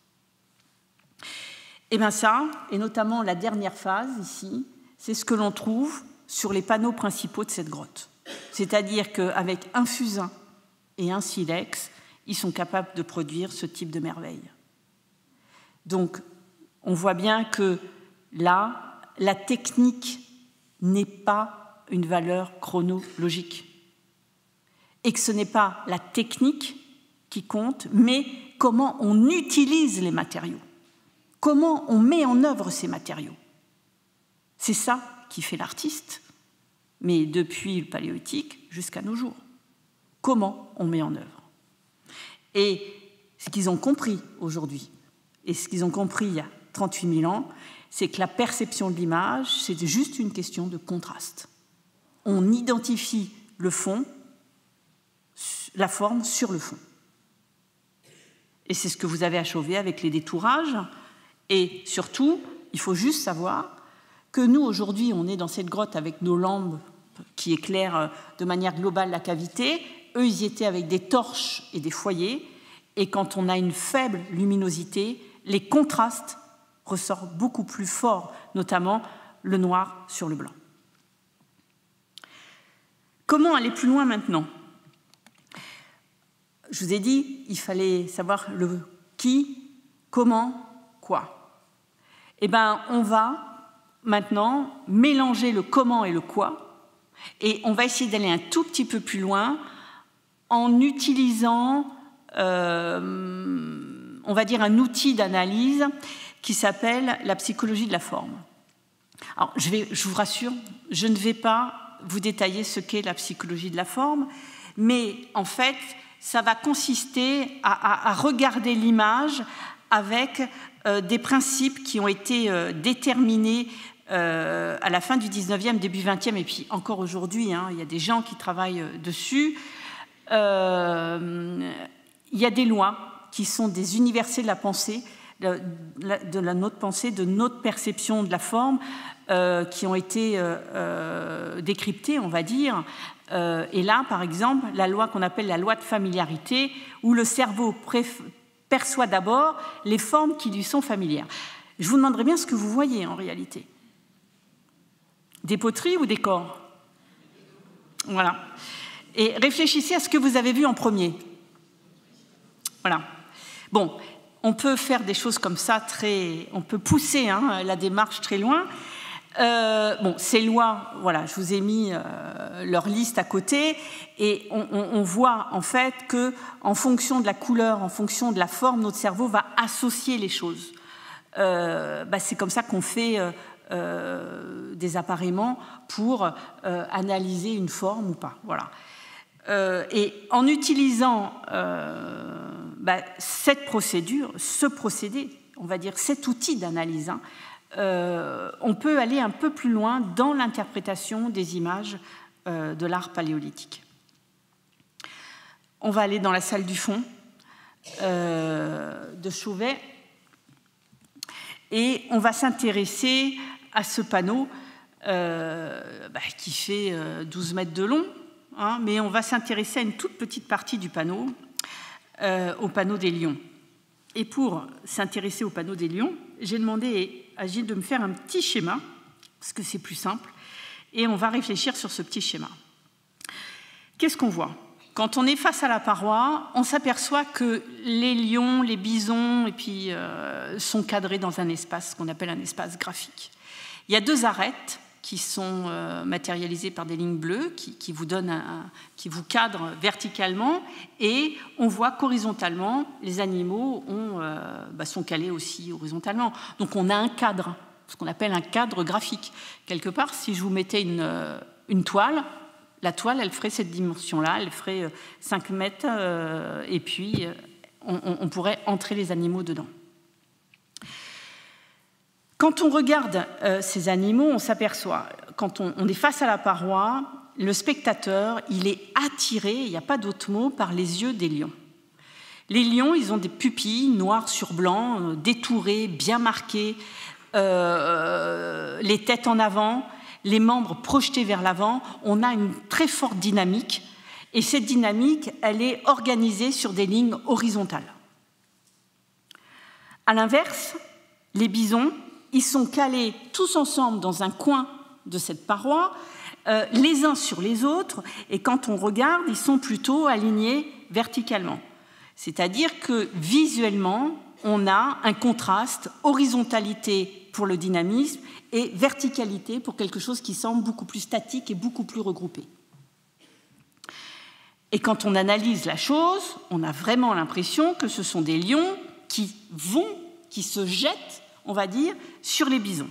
Et bien ça, et notamment la dernière phase ici, c'est ce que l'on trouve sur les panneaux principaux de cette grotte. C'est-à-dire qu'avec un fusain et un silex, ils sont capables de produire ce type de merveille. Donc, on voit bien que là, la technique n'est pas une valeur chronologique. Et que ce n'est pas la technique qui compte, mais comment on utilise les matériaux. Comment on met en œuvre ces matériaux. C'est ça qui fait l'artiste, mais depuis le Paléolithique jusqu'à nos jours. Comment on met en œuvre. Et ce qu'ils ont compris aujourd'hui, et ce qu'ils ont compris il y a 38 000 ans, c'est que la perception de l'image, c'est juste une question de contraste. On identifie le fond, la forme sur le fond. Et c'est ce que vous avez à Chauvet avec les détourages. Et surtout, il faut juste savoir que nous, aujourd'hui, on est dans cette grotte avec nos lampes qui éclairent de manière globale la cavité. Eux, ils y étaient avec des torches et des foyers. Et quand on a une faible luminosité, les contrastes ressortent beaucoup plus forts, notamment le noir sur le blanc. Comment aller plus loin maintenant? Je vous ai dit, il fallait savoir le qui, comment, quoi. Eh bien, on va maintenant mélanger le comment et le quoi, et on va essayer d'aller un tout petit peu plus loin en utilisant, on va dire, un outil d'analyse qui s'appelle la psychologie de la forme. Alors, je vous rassure, je ne vais pas vous détailler ce qu'est la psychologie de la forme, mais en fait, ça va consister à regarder l'image avec des principes qui ont été déterminés à la fin du 19e, début 20e, et puis encore aujourd'hui, il y a des gens qui travaillent dessus. Il y a des lois qui sont des universels de la pensée, de notre pensée, de notre perception de la forme, qui ont été décryptées, on va dire. Et là, par exemple, la loi qu'on appelle la loi de familiarité, où le cerveau perçoit d'abord les formes qui lui sont familières. Je vous demanderai bien ce que vous voyez en réalité. Des poteries ou des corps? Voilà. Et réfléchissez à ce que vous avez vu en premier. Voilà. Bon, on peut faire des choses comme ça, on peut pousser la démarche très loin. Ces lois, voilà, je vous ai mis leur liste à côté, et on voit en fait que, en fonction de la couleur, en fonction de la forme, notre cerveau va associer les choses. C'est comme ça qu'on fait des appareillements pour analyser une forme ou pas. Voilà. Et en utilisant cette procédure, ce procédé, on va dire cet outil d'analyse, on peut aller un peu plus loin dans l'interprétation des images de l'art paléolithique. On va aller dans la salle du fond de Chauvet et on va s'intéresser à ce panneau qui fait 12 mètres de long, mais on va s'intéresser à une toute petite partie du panneau, au panneau des lions. Et pour s'intéresser au panneau des lions, j'ai demandé à Gilles de me faire un petit schéma, parce que c'est plus simple, et on va réfléchir sur ce petit schéma. Qu'est-ce qu'on voit? quand on est face à la paroi, on s'aperçoit que les lions, les bisons, et puis, sont cadrés dans un espace qu'on appelle un espace graphique. Il y a 2 arêtes qui sont matérialisées par des lignes bleues, qui vous cadrent verticalement, et on voit qu'horizontalement, les animaux sont calés aussi horizontalement. Donc on a un cadre, ce qu'on appelle un cadre graphique. Quelque part, si je vous mettais une toile, la toile, elle ferait cette dimension-là, elle ferait 5 mètres, et puis on pourrait entrer les animaux dedans. Quand on regarde ces animaux, on s'aperçoit, quand on est face à la paroi, le spectateur, il est attiré, il n'y a pas d'autre mot, par les yeux des lions. Les lions, ils ont des pupilles noires sur blanc, détourées, bien marquées, les têtes en avant, les membres projetés vers l'avant. On a une très forte dynamique, et cette dynamique, elle est organisée sur des lignes horizontales. À l'inverse, les bisons, ils sont calés tous ensemble dans un coin de cette paroi, les uns sur les autres, et quand on regarde, ils sont plutôt alignés verticalement. C'est-à-dire que visuellement, on a un contraste, horizontalité pour le dynamisme et verticalité pour quelque chose qui semble beaucoup plus statique et beaucoup plus regroupé. Et quand on analyse la chose, on a vraiment l'impression que ce sont des lions qui se jettent, on va dire, sur les bisons.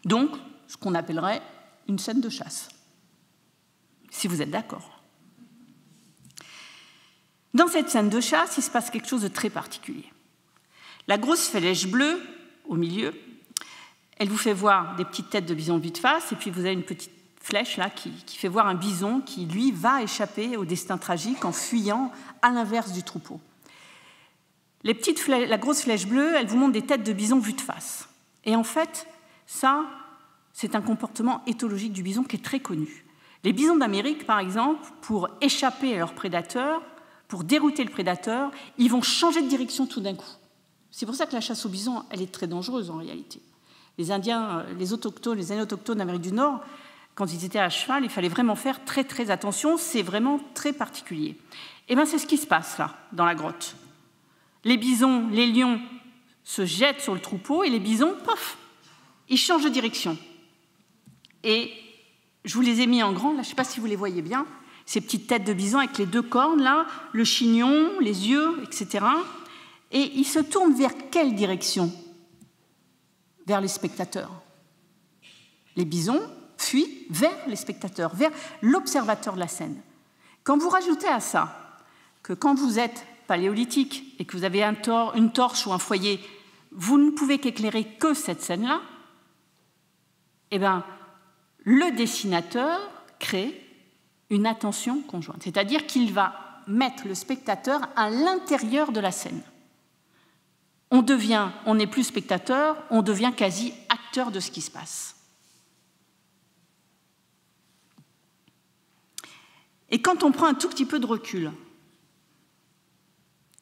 Donc, ce qu'on appellerait une scène de chasse, si vous êtes d'accord. Dans cette scène de chasse, il se passe quelque chose de très particulier. La grosse flèche bleue, au milieu, elle vous fait voir des petites têtes de bisons vue de face, et puis vous avez une petite flèche là qui fait voir un bison qui, lui, va échapper au destin tragique en fuyant à l'inverse du troupeau. La grosse flèche bleue, elle vous montre des têtes de bisons vues de face. Et en fait, ça, c'est un comportement éthologique du bison qui est très connu. Les bisons d'Amérique, par exemple, pour échapper à leur prédateur, pour dérouter le prédateur, ils vont changer de direction tout d'un coup. C'est pour ça que la chasse au bison, elle est très dangereuse en réalité. Les Indiens, les autochtones d'Amérique du Nord, quand ils étaient à cheval, il fallait vraiment faire très très attention, c'est vraiment très particulier. Et bien c'est ce qui se passe là, dans la grotte. Les bisons, les lions se jettent sur le troupeau et les bisons, pof, ils changent de direction. Et je vous les ai mis en grand, là, je ne sais pas si vous les voyez bien, ces petites têtes de bison avec les 2 cornes, là, le chignon, les yeux, etc. Et ils se tournent vers quelle direction ? Vers les spectateurs. Les bisons fuient vers les spectateurs, vers l'observateur de la scène. Quand vous rajoutez à ça que quand vous êtes paléolithique et que vous avez une torche ou un foyer, vous ne pouvez qu'éclairer que cette scène-là, eh bien, le dessinateur crée une attention conjointe. C'est-à-dire qu'il va mettre le spectateur à l'intérieur de la scène. On n'est plus spectateur, on devient quasi acteur de ce qui se passe. Et quand on prend un tout petit peu de recul,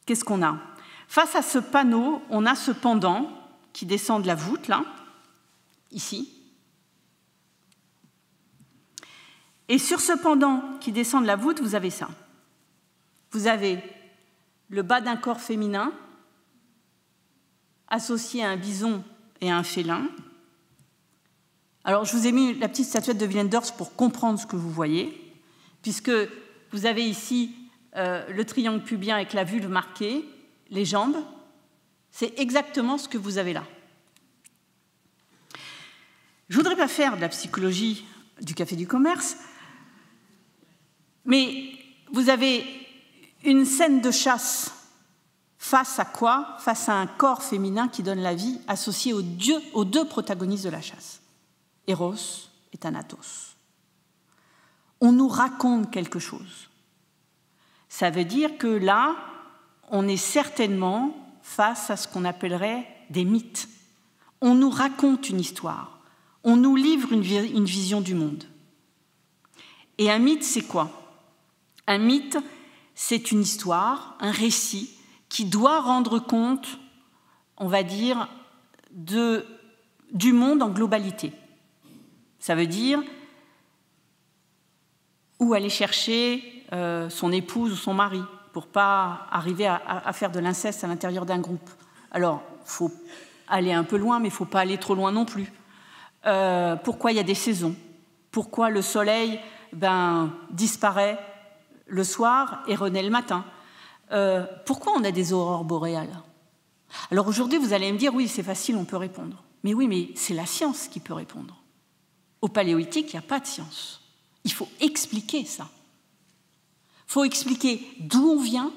qu'est-ce qu'on a ? Face à ce panneau, on a ce pendant qui descend de la voûte, là, ici. Et sur ce pendant qui descend de la voûte, vous avez ça. Vous avez le bas d'un corps féminin associé à un bison et à un félin. Alors, je vous ai mis la petite statuette de Willendorf pour comprendre ce que vous voyez, puisque vous avez ici le triangle pubien avec la vulve marquée, les jambes. C'est exactement ce que vous avez là. Je ne voudrais pas faire de la psychologie du Café du Commerce, mais vous avez une scène de chasse face à quoi ? Face à un corps féminin qui donne la vie, associé aux 2 protagonistes de la chasse, Eros et Thanatos. On nous raconte quelque chose. Ça veut dire que là, on est certainement face à ce qu'on appellerait des mythes. On nous raconte une histoire. On nous livre une vision du monde. Et un mythe, c'est quoi ? Un mythe, c'est une histoire, un récit qui doit rendre compte, on va dire, du monde en globalité. Ça veut dire où aller chercher son épouse ou son mari, pour ne pas arriver à faire de l'inceste à l'intérieur d'un groupe. Alors, il faut aller un peu loin, mais il ne faut pas aller trop loin non plus. Pourquoi il y a des saisons? Pourquoi le soleil disparaît le soir et renaît le matin? Pourquoi on a des aurores boréales? Alors aujourd'hui, vous allez me dire, oui, c'est facile, on peut répondre. Mais oui, mais c'est la science qui peut répondre. Au Paléolithique, il n'y a pas de science. Il faut expliquer ça. Il faut expliquer d'où on vient,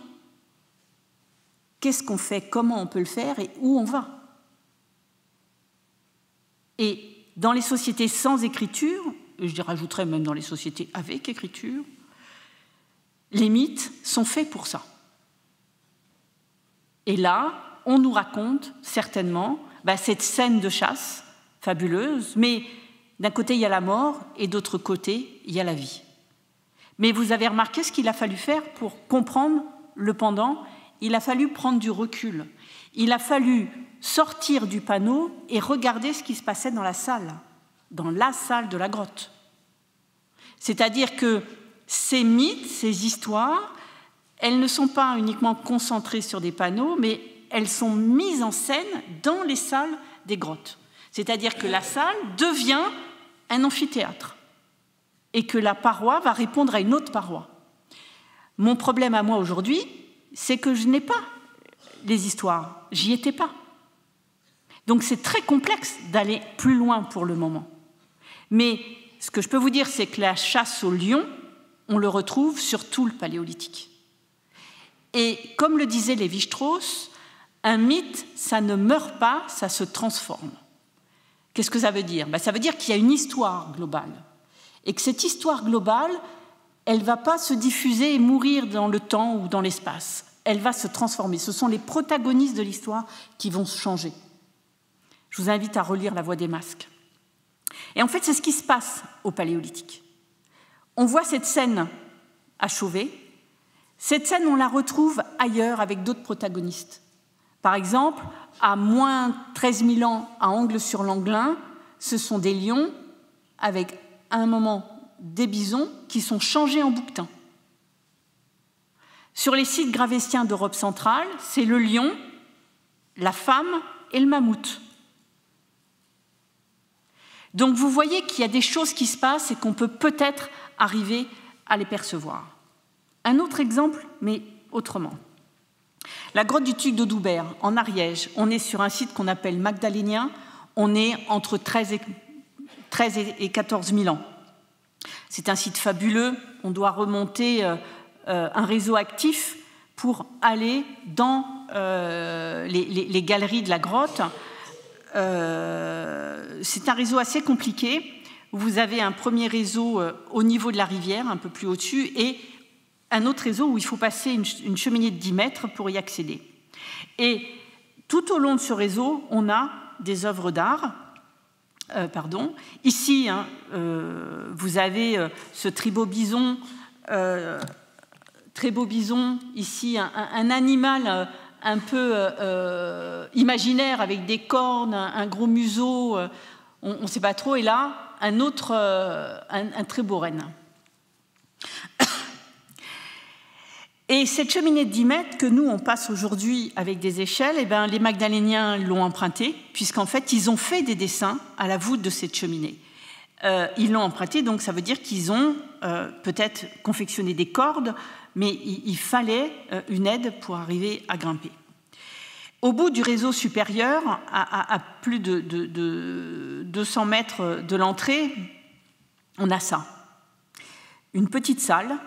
qu'est-ce qu'on fait, comment on peut le faire et où on va. Et dans les sociétés sans écriture, et je rajouterais même dans les sociétés avec écriture, les mythes sont faits pour ça. Et là, on nous raconte certainement cette scène de chasse fabuleuse, mais d'un côté, il y a la mort et d'autre côté, il y a la vie. Mais vous avez remarqué ce qu'il a fallu faire pour comprendre le pendant? Il a fallu prendre du recul. Il a fallu sortir du panneau et regarder ce qui se passait dans la salle de la grotte. C'est-à-dire que ces mythes, ces histoires, elles ne sont pas uniquement concentrées sur des panneaux, mais elles sont mises en scène dans les salles des grottes. C'est-à-dire que la salle devient un amphithéâtre et que la paroi va répondre à une autre paroi. Mon problème à moi aujourd'hui, c'est que je n'ai pas les histoires, j'y étais pas. Donc c'est très complexe d'aller plus loin pour le moment. Mais ce que je peux vous dire, c'est que la chasse au lion, on le retrouve sur tout le Paléolithique. Et comme le disait Lévi-Strauss, un mythe, ça ne meurt pas, ça se transforme. Qu'est-ce que ça veut dire? Ça veut dire qu'il y a une histoire globale. Et que cette histoire globale, elle ne va pas se diffuser et mourir dans le temps ou dans l'espace. Elle va se transformer. Ce sont les protagonistes de l'histoire qui vont se changer. Je vous invite à relire La Voix des masques. Et en fait, c'est ce qui se passe au Paléolithique. On voit cette scène à Chauvet. Cette scène, on la retrouve ailleurs avec d'autres protagonistes. Par exemple, à moins 13 000 ans à Angles-sur-Langlin, ce sont des lions avec, à un moment, des bisons qui sont changés en bouquetins. Sur les sites gravétiens d'Europe centrale, c'est le lion, la femme et le mammouth. Donc vous voyez qu'il y a des choses qui se passent et qu'on peut peut-être arriver à les percevoir. Un autre exemple, mais autrement. La grotte du Tuc de Doubert, en Ariège, on est sur un site qu'on appelle magdalénien, on est entre 13 et 14 000 ans. C'est un site fabuleux, on doit remonter un réseau actif pour aller dans les galeries de la grotte. C'est un réseau assez compliqué. Vous avez un premier réseau au niveau de la rivière, un peu plus au-dessus, et un autre réseau où il faut passer une cheminée de 10 mètres pour y accéder. Et tout au long de ce réseau, on a des œuvres d'art. Ici, vous avez ce très beau bison, ici un animal un peu imaginaire avec des cornes, un gros museau, on ne sait pas trop, et là, un très beau renne. Et cette cheminée de 10 mètres que nous, on passe aujourd'hui avec des échelles, les Magdaléniens l'ont empruntée, puisqu'en fait, ils ont fait des dessins à la voûte de cette cheminée. Ils l'ont empruntée, donc ça veut dire qu'ils ont peut-être confectionné des cordes, mais il fallait une aide pour arriver à grimper. Au bout du réseau supérieur, à plus de 200 mètres de l'entrée, on a ça. Une petite salle,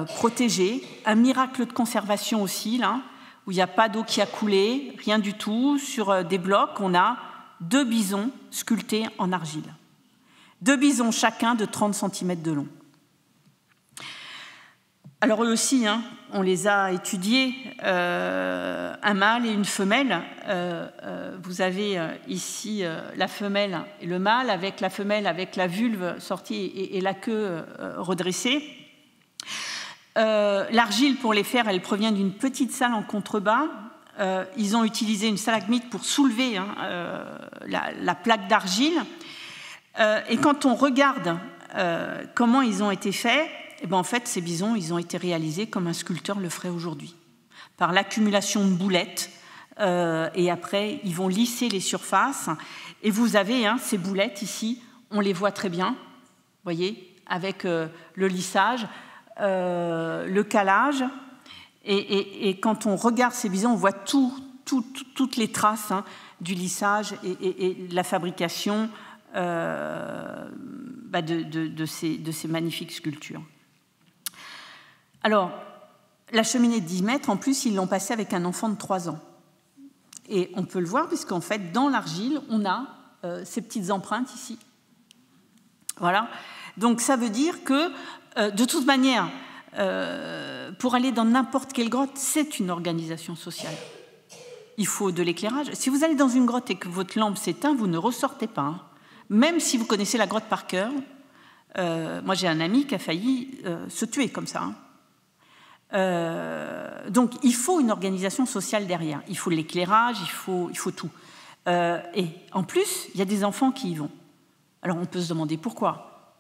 protégée, un miracle de conservation aussi, là, où il n'y a pas d'eau qui a coulé, rien du tout. Sur des blocs, on a 2 bisons sculptés en argile. 2 bisons chacun de 30 cm de long. Alors eux aussi, on les a étudiés, un mâle et une femelle. Vous avez ici la femelle et le mâle, avec la femelle avec la vulve sortie et la queue redressée. L'argile pour les faire, elle provient d'une petite salle en contrebas. Ils ont utilisé une stalagmite pour soulever la plaque d'argile. Et quand on regarde comment ils ont été faits, eh ben, en fait, ces bisons, ils ont été réalisés comme un sculpteur le ferait aujourd'hui, par l'accumulation de boulettes, et après, ils vont lisser les surfaces. Et vous avez ces boulettes ici, on les voit très bien, vous voyez, avec le lissage, le calage. Et quand on regarde ces bisons, on voit toutes les traces du lissage et de la fabrication de ces magnifiques sculptures. Alors, la cheminée de 10 mètres, en plus, ils l'ont passée avec un enfant de 3 ans. Et on peut le voir, puisqu'en fait, dans l'argile, on a ces petites empreintes ici. Voilà. Donc, ça veut dire que, de toute manière, pour aller dans n'importe quelle grotte, c'est une organisation sociale. Il faut de l'éclairage. Si vous allez dans une grotte et que votre lampe s'éteint, vous ne ressortez pas. Même si vous connaissez la grotte par cœur. Moi, j'ai un ami qui a failli se tuer comme ça. Donc, il faut une organisation sociale derrière. Il faut l'éclairage, il faut tout. Et en plus, il y a des enfants qui y vont. Alors, on peut se demander pourquoi.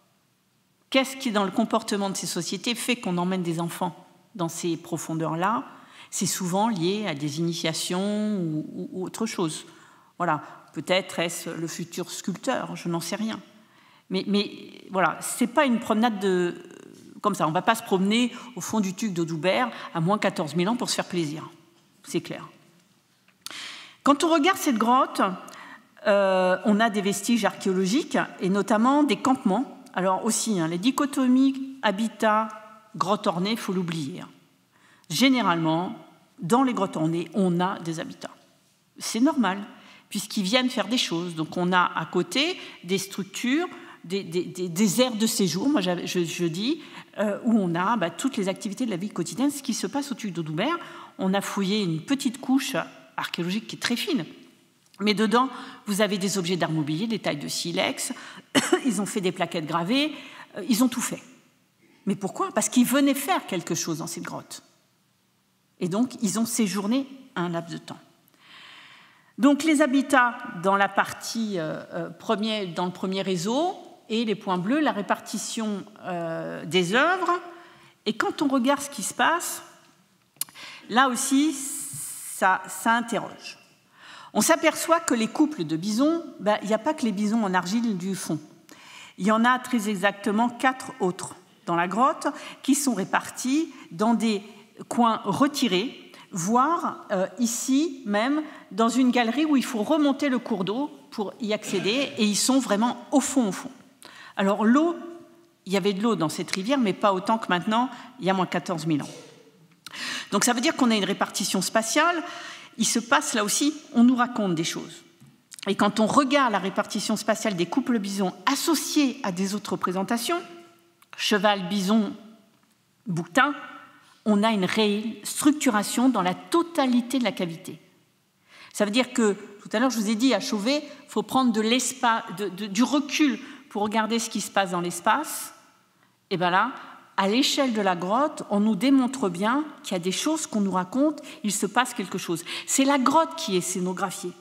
Qu'est-ce qui, dans le comportement de ces sociétés, fait qu'on emmène des enfants dans ces profondeurs-là? C'est souvent lié à des initiations ou autre chose. Voilà. Peut-être est-ce le futur sculpteur, je n'en sais rien. Mais voilà, ce n'est pas une promenade comme ça. On ne va pas se promener au fond du tuc d'Audoubert à moins 14 000 ans pour se faire plaisir. C'est clair. Quand on regarde cette grotte, on a des vestiges archéologiques et notamment des campements. Alors aussi, les dichotomies habitat-grotte ornée, il faut l'oublier. Généralement, dans les grottes ornées, on a des habitats. C'est normal, puisqu'ils viennent faire des choses. Donc on a à côté des structures, des aires de séjour, moi je dis, où on a toutes les activités de la vie quotidienne, ce qui se passe au tuc d'Audoubert. On a fouillé une petite couche archéologique qui est très fine, mais dedans, vous avez des objets d'art mobilier, des tailles de silex, ils ont fait des plaquettes gravées, ils ont tout fait. Mais pourquoi? Parce qu'ils venaient faire quelque chose dans cette grotte. Et donc, ils ont séjourné un laps de temps. Donc, les habitats dans la partie dans le premier réseau, et les points bleus, la répartition des œuvres. Et quand on regarde ce qui se passe, là aussi, ça interroge. On s'aperçoit que les couples de bisons, il n'y a pas que les bisons en argile du fond. Il y en a très exactement 4 autres dans la grotte qui sont répartis dans des coins retirés, voire ici même dans une galerie où il faut remonter le cours d'eau pour y accéder, et ils sont vraiment au fond. Alors l'eau, il y avait de l'eau dans cette rivière, mais pas autant que maintenant, il y a moins 14 000 ans. Donc ça veut dire qu'on a une répartition spatiale. Il se passe là aussi, on nous raconte des choses. Et quand on regarde la répartition spatiale des couples bisons associés à des autres représentations, cheval, bison, bouquetin, on a une réelle structuration dans la totalité de la cavité. Ça veut dire que, tout à l'heure je vous ai dit, à Chauvet, il faut prendre du recul pour regarder ce qui se passe dans l'espace. Et bien là, à l'échelle de la grotte, on nous démontre bien qu'il y a des choses qu'on nous raconte, il se passe quelque chose. C'est la grotte qui est scénographiée.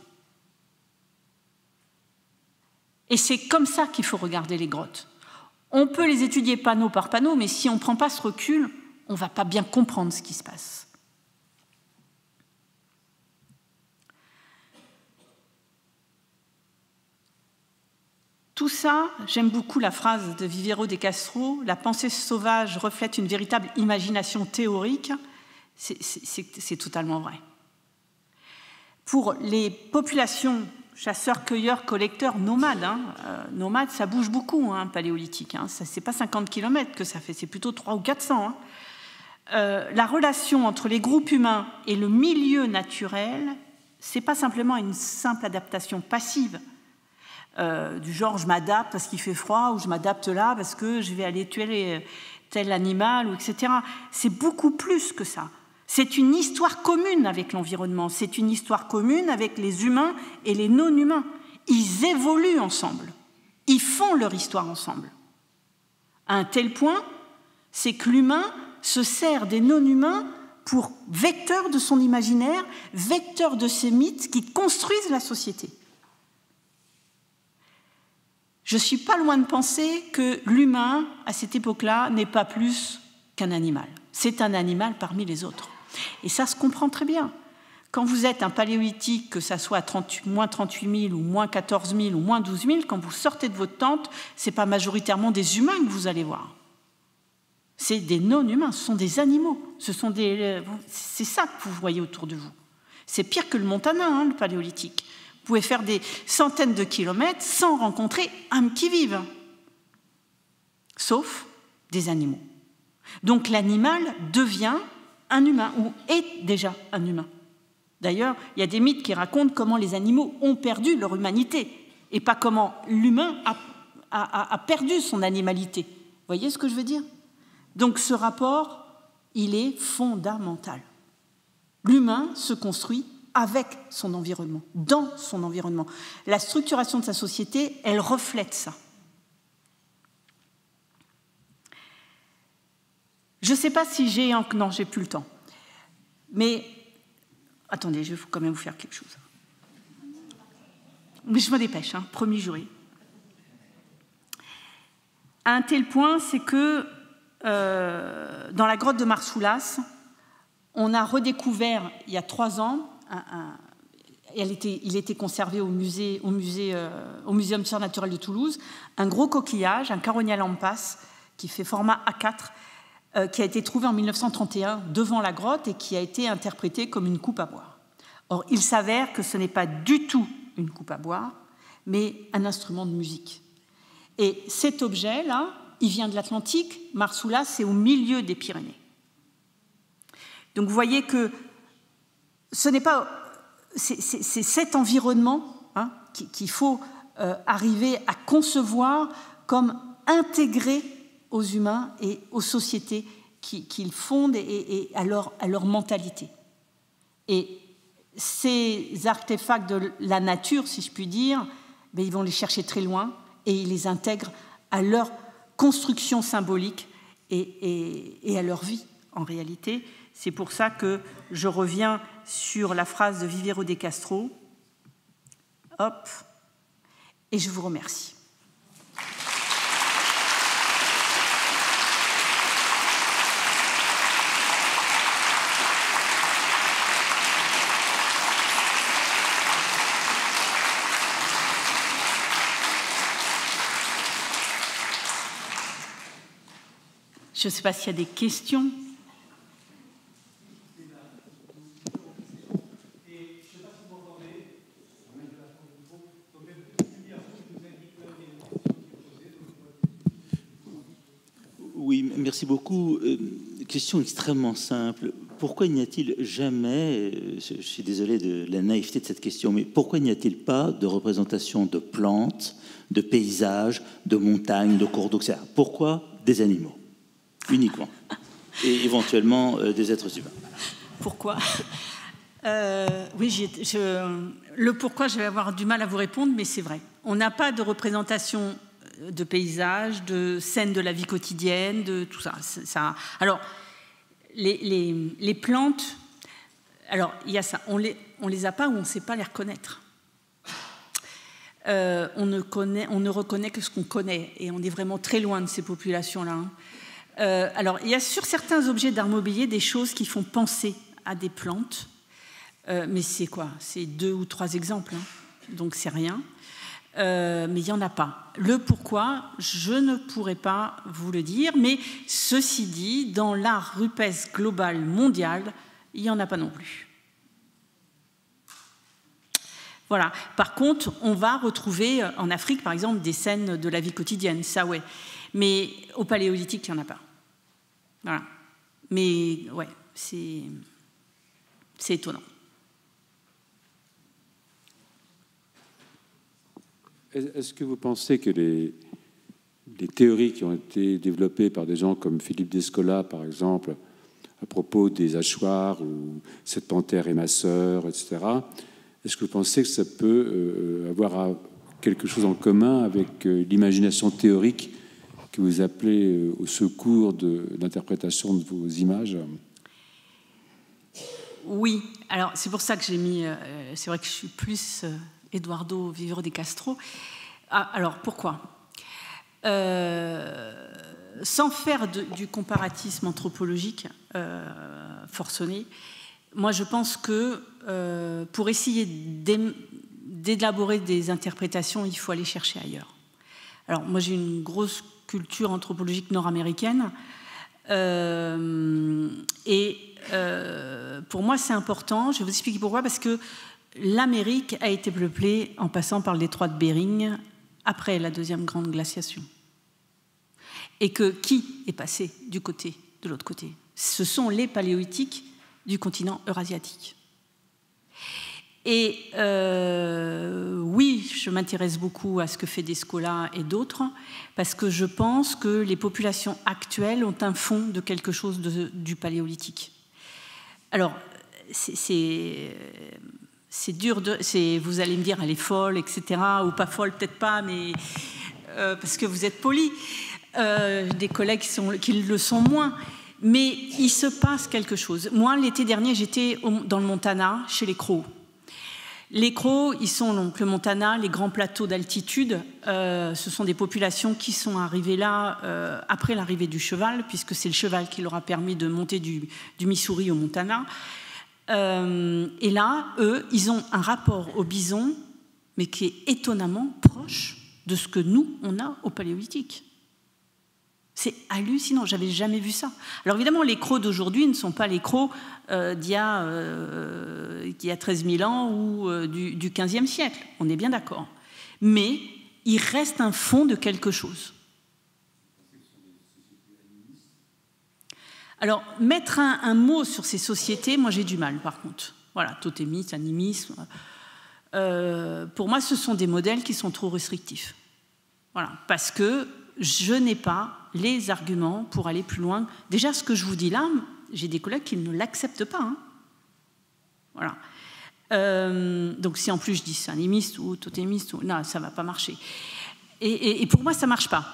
Et c'est comme ça qu'il faut regarder les grottes. On peut les étudier panneau par panneau, mais si on ne prend pas ce recul, on ne va pas bien comprendre ce qui se passe. Tout ça, j'aime beaucoup la phrase de Vivero de Castro, « La pensée sauvage reflète une véritable imagination théorique ». C'est totalement vrai. Pour les populations chasseurs, cueilleurs, collecteurs, nomades, nomades, ça bouge beaucoup, paléolithique. Ce n'est pas 50 km que ça fait, c'est plutôt 300 ou 400. La relation entre les groupes humains et le milieu naturel, ce n'est pas simplement une simple adaptation passive, du genre je m'adapte parce qu'il fait froid, ou je m'adapte là parce que je vais aller tuer tel animal, etc. C'est beaucoup plus que ça. C'est une histoire commune avec l'environnement, c'est une histoire commune avec les humains et les non-humains. Ils évoluent ensemble, ils font leur histoire ensemble. À un tel point, c'est que l'humain se sert des non-humains pour vecteur de son imaginaire, vecteur de ses mythes qui construisent la société. Je ne suis pas loin de penser que l'humain, à cette époque-là, n'est pas plus qu'un animal. C'est un animal parmi les autres. Et ça se comprend très bien. Quand vous êtes un paléolithique, que ça soit à moins 38 000 ou moins 14 000 ou moins 12 000, quand vous sortez de votre tente, ce n'est pas majoritairement des humains que vous allez voir. C'est des non-humains, ce sont des animaux. C'est ça que vous voyez autour de vous. C'est pire que le montanin, le paléolithique. Vous pouvez faire des centaines de kilomètres sans rencontrer un qui-vive, sauf des animaux. Donc l'animal devient un humain, ou est déjà un humain. D'ailleurs, il y a des mythes qui racontent comment les animaux ont perdu leur humanité, et pas comment l'humain a perdu son animalité. Vous voyez ce que je veux dire? Donc ce rapport, il est fondamental. L'humain se construit avec son environnement, dans son environnement. La structuration de sa société, elle reflète ça. Je ne sais pas si j'ai... Non, j'ai plus le temps. Mais, attendez, je vais quand même vous faire quelque chose. Mais je me dépêche, promis juré. À un tel point, c'est que dans la grotte de Marsoulas, on a redécouvert, il y a 3 ans, il était conservé au Muséum surnaturel de Toulouse, un gros coquillage, un Caronia lampas, qui fait format A4, qui a été trouvé en 1931 devant la grotte et qui a été interprété comme une coupe à boire. Or, il s'avère que ce n'est pas du tout une coupe à boire, mais un instrument de musique. Et cet objet-là, il vient de l'Atlantique. Marsoulas, c'est au milieu des Pyrénées. Donc, vous voyez que ce n'est pas... C'est cet environnement qu'il faut arriver à concevoir comme intégré aux humains et aux sociétés qu'ils fondent et à leur mentalité. Et ces artefacts de la nature, si je puis dire, ils vont les chercher très loin et ils les intègrent à leur construction symbolique et à leur vie, en réalité. C'est pour ça que je reviens sur la phrase de Vivero de Castro. Hop, et je vous remercie. Je ne sais pas s'il y a des questions. Oui, merci beaucoup. Question extrêmement simple. Pourquoi n'y a-t-il jamais, je suis désolé de la naïveté de cette question, mais pourquoi n'y a-t-il pas de représentation de plantes, de paysages, de montagnes, de cours d'eau, etc. Pourquoi des animaux uniquement et éventuellement des êtres humains? Pourquoi oui, le pourquoi, je vais avoir du mal à vous répondre, mais c'est vrai. On n'a pas de représentation de paysages, de scènes de la vie quotidienne, de tout ça. Alors, les plantes, alors il y a ça, on les a pas ou on ne sait pas les reconnaître. On ne reconnaît que ce qu'on connaît, et on est vraiment très loin de ces populations-là. Alors, il y a sur certains objets d'art mobilier des choses qui font penser à des plantes, mais c'est quoi? C'est 2 ou 3 exemples, donc c'est rien. Mais il n'y en a pas. Le pourquoi, je ne pourrais pas vous le dire, mais ceci dit, dans l'art rupestre global mondial, il n'y en a pas non plus. Voilà. Par contre, on va retrouver en Afrique, par exemple, des scènes de la vie quotidienne, ça ouais. Mais au paléolithique, il n'y en a pas. Voilà. Mais ouais, c'est étonnant. Est-ce que vous pensez que les théories qui ont été développées par des gens comme Philippe Descola, par exemple, à propos des hachoirs ou cette panthère est ma sœur, etc., est-ce que vous pensez que ça peut avoir quelque chose en commun avec l'imagination théorique que vous appelez au secours de l'interprétation de vos images? Oui, alors c'est pour ça que j'ai mis... c'est vrai que je suis plus... Eduardo Vivero de Castro. Alors, pourquoi sans faire du comparatisme anthropologique forcené, moi je pense que pour essayer d'élaborer des interprétations, il faut aller chercher ailleurs. Alors moi j'ai une grosse culture anthropologique nord-américaine et pour moi c'est important, je vais vous expliquer pourquoi, parce que l'Amérique a été peuplée en passant par le détroit de Bering après la deuxième grande glaciation. Et que qui est passé de l'autre côté? Ce sont les paléolithiques du continent eurasiatique. Et oui, je m'intéresse beaucoup à ce que fait Descola et d'autres, parce que je pense que les populations actuelles ont un fond de quelque chose du paléolithique. Alors, c'est dur, vous allez me dire, elle est folle, etc., ou pas folle, peut-être pas, mais parce que vous êtes polis. Des collègues qui le sont moins, mais il se passe quelque chose. Moi, l'été dernier, j'étais dans le Montana, chez les Crows. Les Crows, ils sont donc le Montana, les grands plateaux d'altitude. Ce sont des populations qui sont arrivées là après l'arrivée du cheval, puisque c'est le cheval qui leur a permis de monter du Missouri au Montana. Et là, eux, ils ont un rapport au bison, mais qui est étonnamment proche de ce que nous, on a au Paléolithique. C'est hallucinant, j'avais jamais vu ça. Alors évidemment, les Crows d'aujourd'hui ne sont pas les Crows d'il y a 13 000 ans ou du XVe siècle, on est bien d'accord. Mais il reste un fond de quelque chose. Alors, mettre un mot sur ces sociétés, moi j'ai du mal par contre. Voilà, totémisme, animisme. Pour moi, ce sont des modèles qui sont trop restrictifs. Voilà, parce que je n'ai pas les arguments pour aller plus loin. Déjà, ce que je vous dis là, j'ai des collègues qui ne l'acceptent pas. Hein. Voilà. Donc, si en plus je dis c'est animiste ou totémiste, non, ça ne va pas marcher. Et pour moi, ça ne marche pas.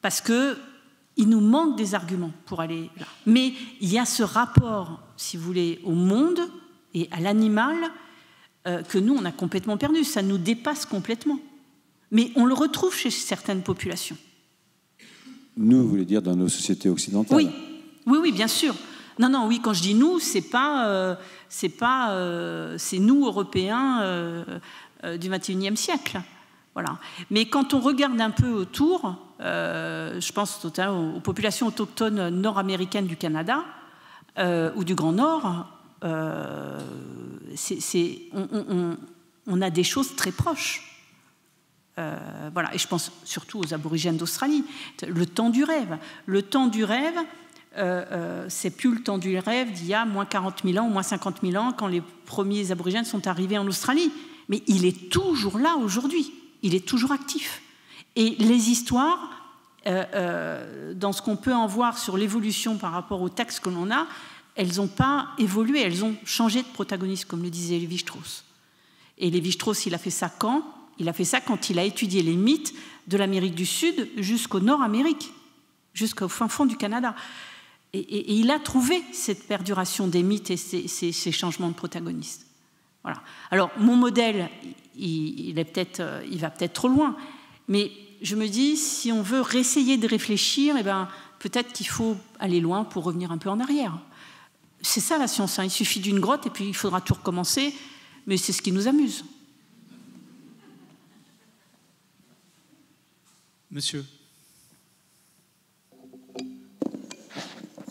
Parce qu'il nous manque des arguments pour aller là. Mais il y a ce rapport, si vous voulez, au monde et à l'animal que nous, on a complètement perdu. Ça nous dépasse complètement. Mais on le retrouve chez certaines populations. Nous, vous voulez dire dans nos sociétés occidentales? Oui, bien sûr. Non, oui, quand je dis nous, c'est nous, Européens du XXIe siècle. Voilà. Mais quand on regarde un peu autour, je pense notamment aux populations autochtones nord-américaines du Canada ou du Grand Nord, on a des choses très proches. Voilà. Et je pense surtout aux aborigènes d'Australie. Le temps du rêve. Le temps du rêve, c'est plus le temps du rêve d'il y a moins 40 000 ans ou moins 50 000 ans quand les premiers aborigènes sont arrivés en Australie. Mais il est toujours là aujourd'hui. Il est toujours actif. Et les histoires, dans ce qu'on peut en voir sur l'évolution par rapport aux textes que l'on a, elles n'ont pas évolué, elles ont changé de protagoniste, comme le disait Lévi-Strauss. Et Lévi-Strauss, il a fait ça quand ? Il a fait ça quand il a étudié les mythes de l'Amérique du Sud jusqu'au Nord-Amérique, jusqu'au fin fond du Canada. Et il a trouvé cette perduration des mythes et ces changements de protagonistes. Voilà. Alors, mon modèle, il va peut-être trop loin, mais je me dis, si on veut réessayer de réfléchir, eh ben, peut-être qu'il faut aller loin pour revenir un peu en arrière. C'est ça la science, hein. Il suffit d'une grotte et puis il faudra tout recommencer, mais c'est ce qui nous amuse. Monsieur.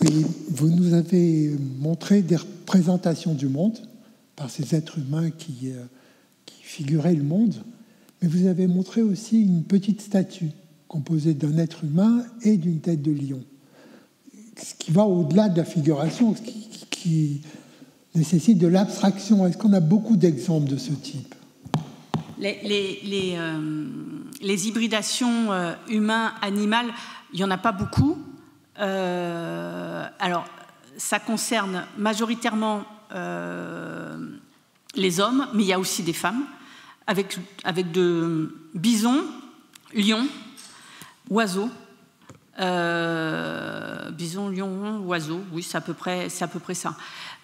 Oui, vous nous avez montré des représentations du monde par ces êtres humains qui figuraient le monde, mais vous avez montré aussi une petite statue composée d'un être humain et d'une tête de lion, ce qui va au-delà de la figuration, ce qui nécessite de l'abstraction. Est-ce qu'on a beaucoup d'exemples de ce type ? Les hybridations humain-animal, il n'y en a pas beaucoup. Alors, ça concerne majoritairement les hommes, mais il y a aussi des femmes, avec de bisons, lions, oiseaux. Bisons, lions, oiseaux, oui, c'est à peu près ça.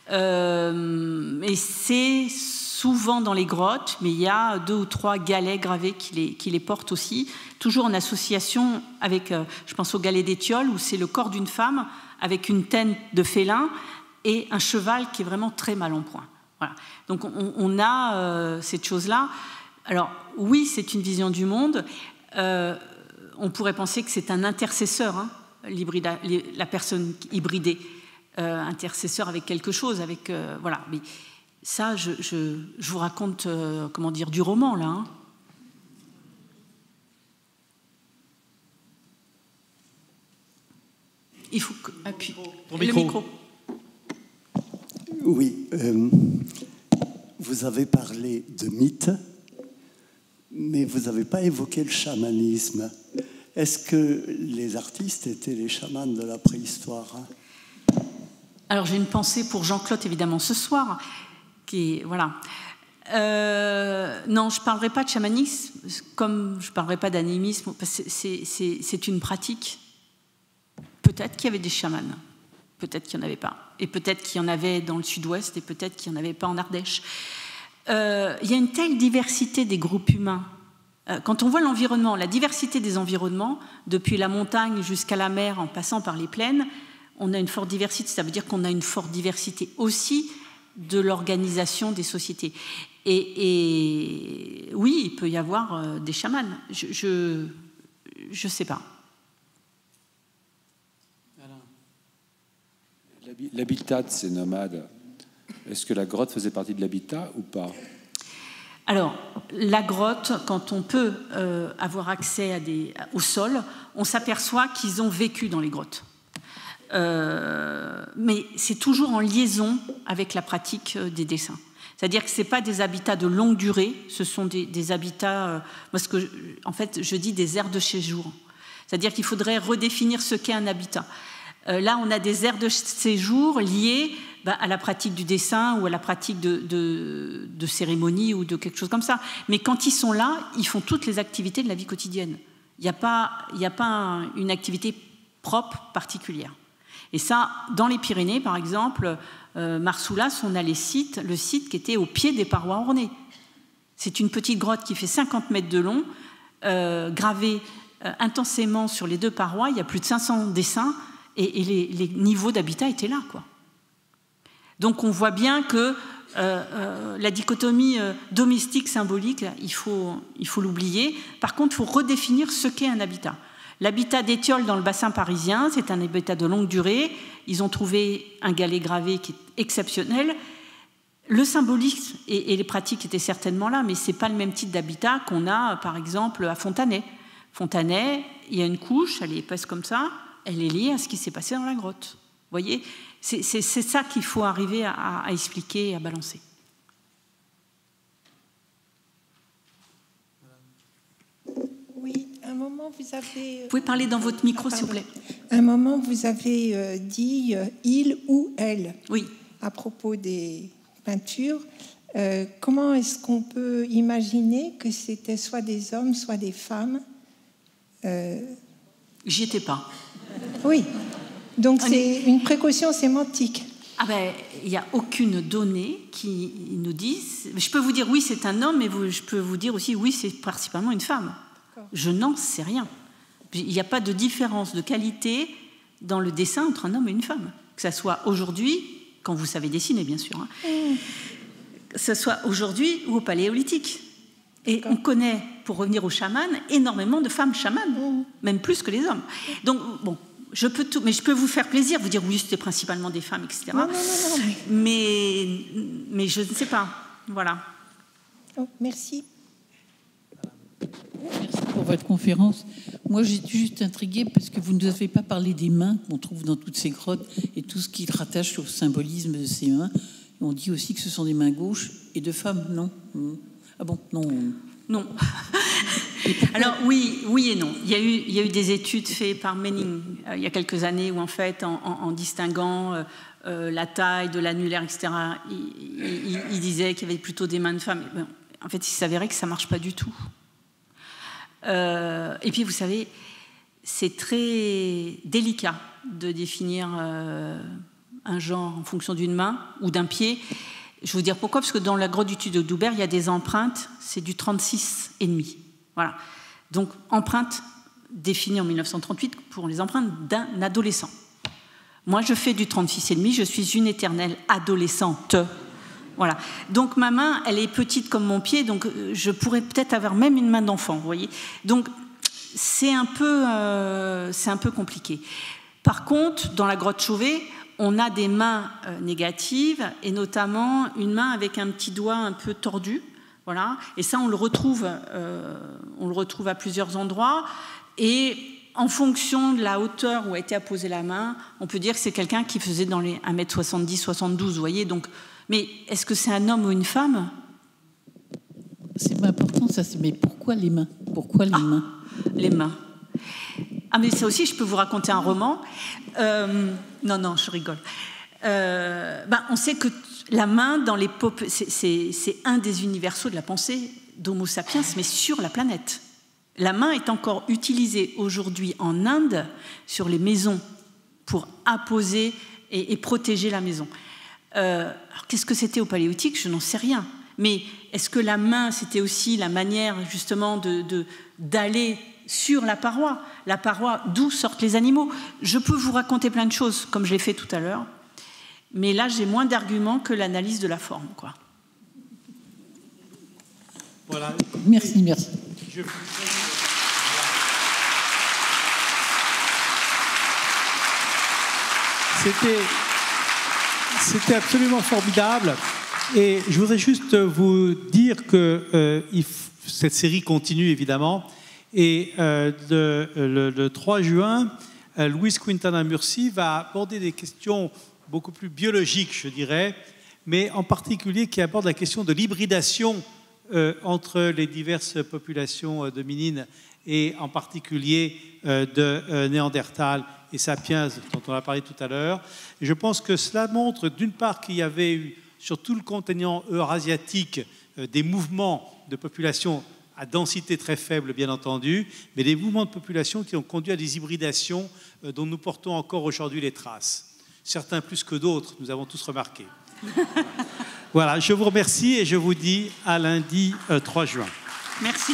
Et ce souvent dans les grottes, mais il y a 2 ou 3 galets gravés qui les portent aussi, toujours en association avec, je pense au galet d'Étiole, où c'est le corps d'une femme avec une tête de félin et un cheval qui est vraiment très mal en point. Voilà. Donc on a cette chose-là. Alors oui, c'est une vision du monde. On pourrait penser que c'est un intercesseur, hein, la personne hybridée, intercesseur avec quelque chose, avec voilà. Mais ça, je vous raconte, comment dire, du roman là. Hein. Il faut appuyer le micro. Oui, vous avez parlé de mythes, mais vous n'avez pas évoqué le chamanisme. Est-ce que les artistes étaient les chamans de la préhistoire? Alors j'ai une pensée pour Jean-Claude évidemment ce soir, qui voilà. Non, je ne parlerai pas de chamanisme, comme je ne parlerai pas d'animisme, parce que c'est une pratique. Peut-être qu'il y avait des chamans, peut-être qu'il n'y en avait pas, et peut-être qu'il y en avait dans le sud-ouest, et peut-être qu'il n'y en avait pas en Ardèche. Il y a une telle diversité des groupes humains. Quand on voit l'environnement, la diversité des environnements, depuis la montagne jusqu'à la mer, en passant par les plaines, on a une forte diversité. Ça veut dire qu'on a une forte diversité aussi de l'organisation des sociétés. Et oui, il peut y avoir des chamans. Je sais pas. L'habitat de ces nomades, est-ce que la grotte faisait partie de l'habitat ou pas? Alors, la grotte, quand on peut avoir accès au sol, on s'aperçoit qu'ils ont vécu dans les grottes. Mais c'est toujours en liaison avec la pratique des dessins. C'est-à-dire que ce n'est pas des habitats de longue durée, ce sont des habitats, en fait, je dis des aires de séjour. C'est-à-dire qu'il faudrait redéfinir ce qu'est un habitat. Là, on a des aires de séjour liées à la pratique du dessin ou à la pratique de cérémonies ou de quelque chose comme ça. Mais quand ils sont là, ils font toutes les activités de la vie quotidienne. Il n'y a pas une activité propre, particulière. Et ça, dans les Pyrénées, par exemple, Marsoulas, on a le site qui était au pied des parois ornées. C'est une petite grotte qui fait 50 mètres de long, gravée intensément sur les 2 parois. Il y a plus de 500 dessins. Et les niveaux d'habitat étaient là, quoi. Donc on voit bien que la dichotomie domestique-symbolique, il faut l'oublier. Par contre, il faut redéfinir ce qu'est un habitat. L'habitat d'Étiole dans le bassin parisien, c'est un habitat de longue durée. Ils ont trouvé un galet gravé qui est exceptionnel. Le symbolisme et les pratiques étaient certainement là, mais ce n'est pas le même type d'habitat qu'on a, par exemple, à Fontanet. Fontanet, il y a une couche, elle est épaisse comme ça, elle est liée à ce qui s'est passé dans la grotte. Vous voyez, c'est ça qu'il faut arriver à expliquer et à balancer. Oui, un moment vous avez... Vous pouvez parler dans votre micro, s'il vous plaît. Un moment vous avez dit il ou elle. Oui. À propos des peintures. Comment est-ce qu'on peut imaginer que c'était soit des hommes, soit des femmes? J'y étais pas. Oui, donc c'est une précaution sémantique. Ah ben, il n'y a aucune donnée qui nous dise... Je peux vous dire oui, c'est un homme, mais je peux vous dire aussi oui, c'est principalement une femme. Je n'en sais rien. Il n'y a pas de différence de qualité dans le dessin entre un homme et une femme. Que ça soit aujourd'hui, quand vous savez dessiner, bien sûr, hein, que ce soit aujourd'hui ou au Paléolithique. Et on connaît, pour revenir aux chamans, énormément de femmes chamanes, même plus que les hommes. Donc, bon, je peux tout, mais je peux vous faire plaisir, vous dire oui, c'était principalement des femmes, etc. Non. Mais je ne sais pas. Voilà. Oh, merci. Merci pour votre conférence. Moi, j'étais juste intriguée parce que vous ne nous avez pas parlé des mains qu'on trouve dans toutes ces grottes et tout ce qui rattache au symbolisme de ces mains. On dit aussi que ce sont des mains gauches et de femmes, non? Ah bon, non. Non. Alors oui et non. Il y a eu des études faites par Manning il y a quelques années où en fait, en distinguant la taille de l'annulaire, etc., il disait qu'il y avait plutôt des mains de femmes. En fait, il s'avérait que ça ne marche pas du tout. Et puis, vous savez, c'est très délicat de définir un genre en fonction d'une main ou d'un pied. je vais vous dire pourquoi, parce que dans la grotte du Tuile de Doubert, il y a des empreintes, c'est du 36,5. Voilà. Donc, empreinte définie en 1938 pour les empreintes d'un adolescent. Moi, je fais du 36,5, je suis une éternelle adolescente. Voilà. Donc, ma main, elle est petite comme mon pied, donc je pourrais peut-être avoir même une main d'enfant, vous voyez. Donc, c'est un peu compliqué. Par contre, dans la grotte Chauvet, on a des mains négatives, et notamment une main avec un petit doigt un peu tordu. Voilà. Et ça, on le retrouve à plusieurs endroits. Et en fonction de la hauteur où a été apposée la main, on peut dire que c'est quelqu'un qui faisait dans les 1m70, 72, vous voyez. Donc, mais est-ce que c'est un homme ou une femme? C'est pas important, ça. Mais pourquoi les mains? Pourquoi les mains? Les mains. Ah, mais ça aussi, je peux vous raconter un roman. Non, je rigole. On sait que la main, dans les c'est un des universaux de la pensée d'Homo sapiens, mais sur la planète. La main est encore utilisée aujourd'hui en Inde sur les maisons pour apposer et protéger la maison. Alors, qu'est-ce que c'était au Paléolithique? Je n'en sais rien. Mais est-ce que la main, c'était aussi la manière justement d'aller sur la paroi d'où sortent les animaux? Je peux vous raconter plein de choses, comme je l'ai fait tout à l'heure, mais là, j'ai moins d'arguments que l'analyse de la forme, quoi. Voilà. Merci. C'était absolument formidable. Et je voudrais juste vous dire que cette série continue, évidemment. Et le 3 juin, Louise Quintana Murci va aborder des questions beaucoup plus biologiques, je dirais, mais en particulier qui abordent la question de l'hybridation entre les diverses populations dominines et en particulier de Néandertal et Sapiens, dont on a parlé tout à l'heure. Et je pense que cela montre, d'une part, qu'il y avait eu sur tout le continent eurasiatique des mouvements de population à densité très faible, bien entendu, mais des mouvements de population qui ont conduit à des hybridations dont nous portons encore aujourd'hui les traces. Certains plus que d'autres, nous avons tous remarqué. Voilà, je vous remercie et je vous dis à lundi 3 juin. Merci.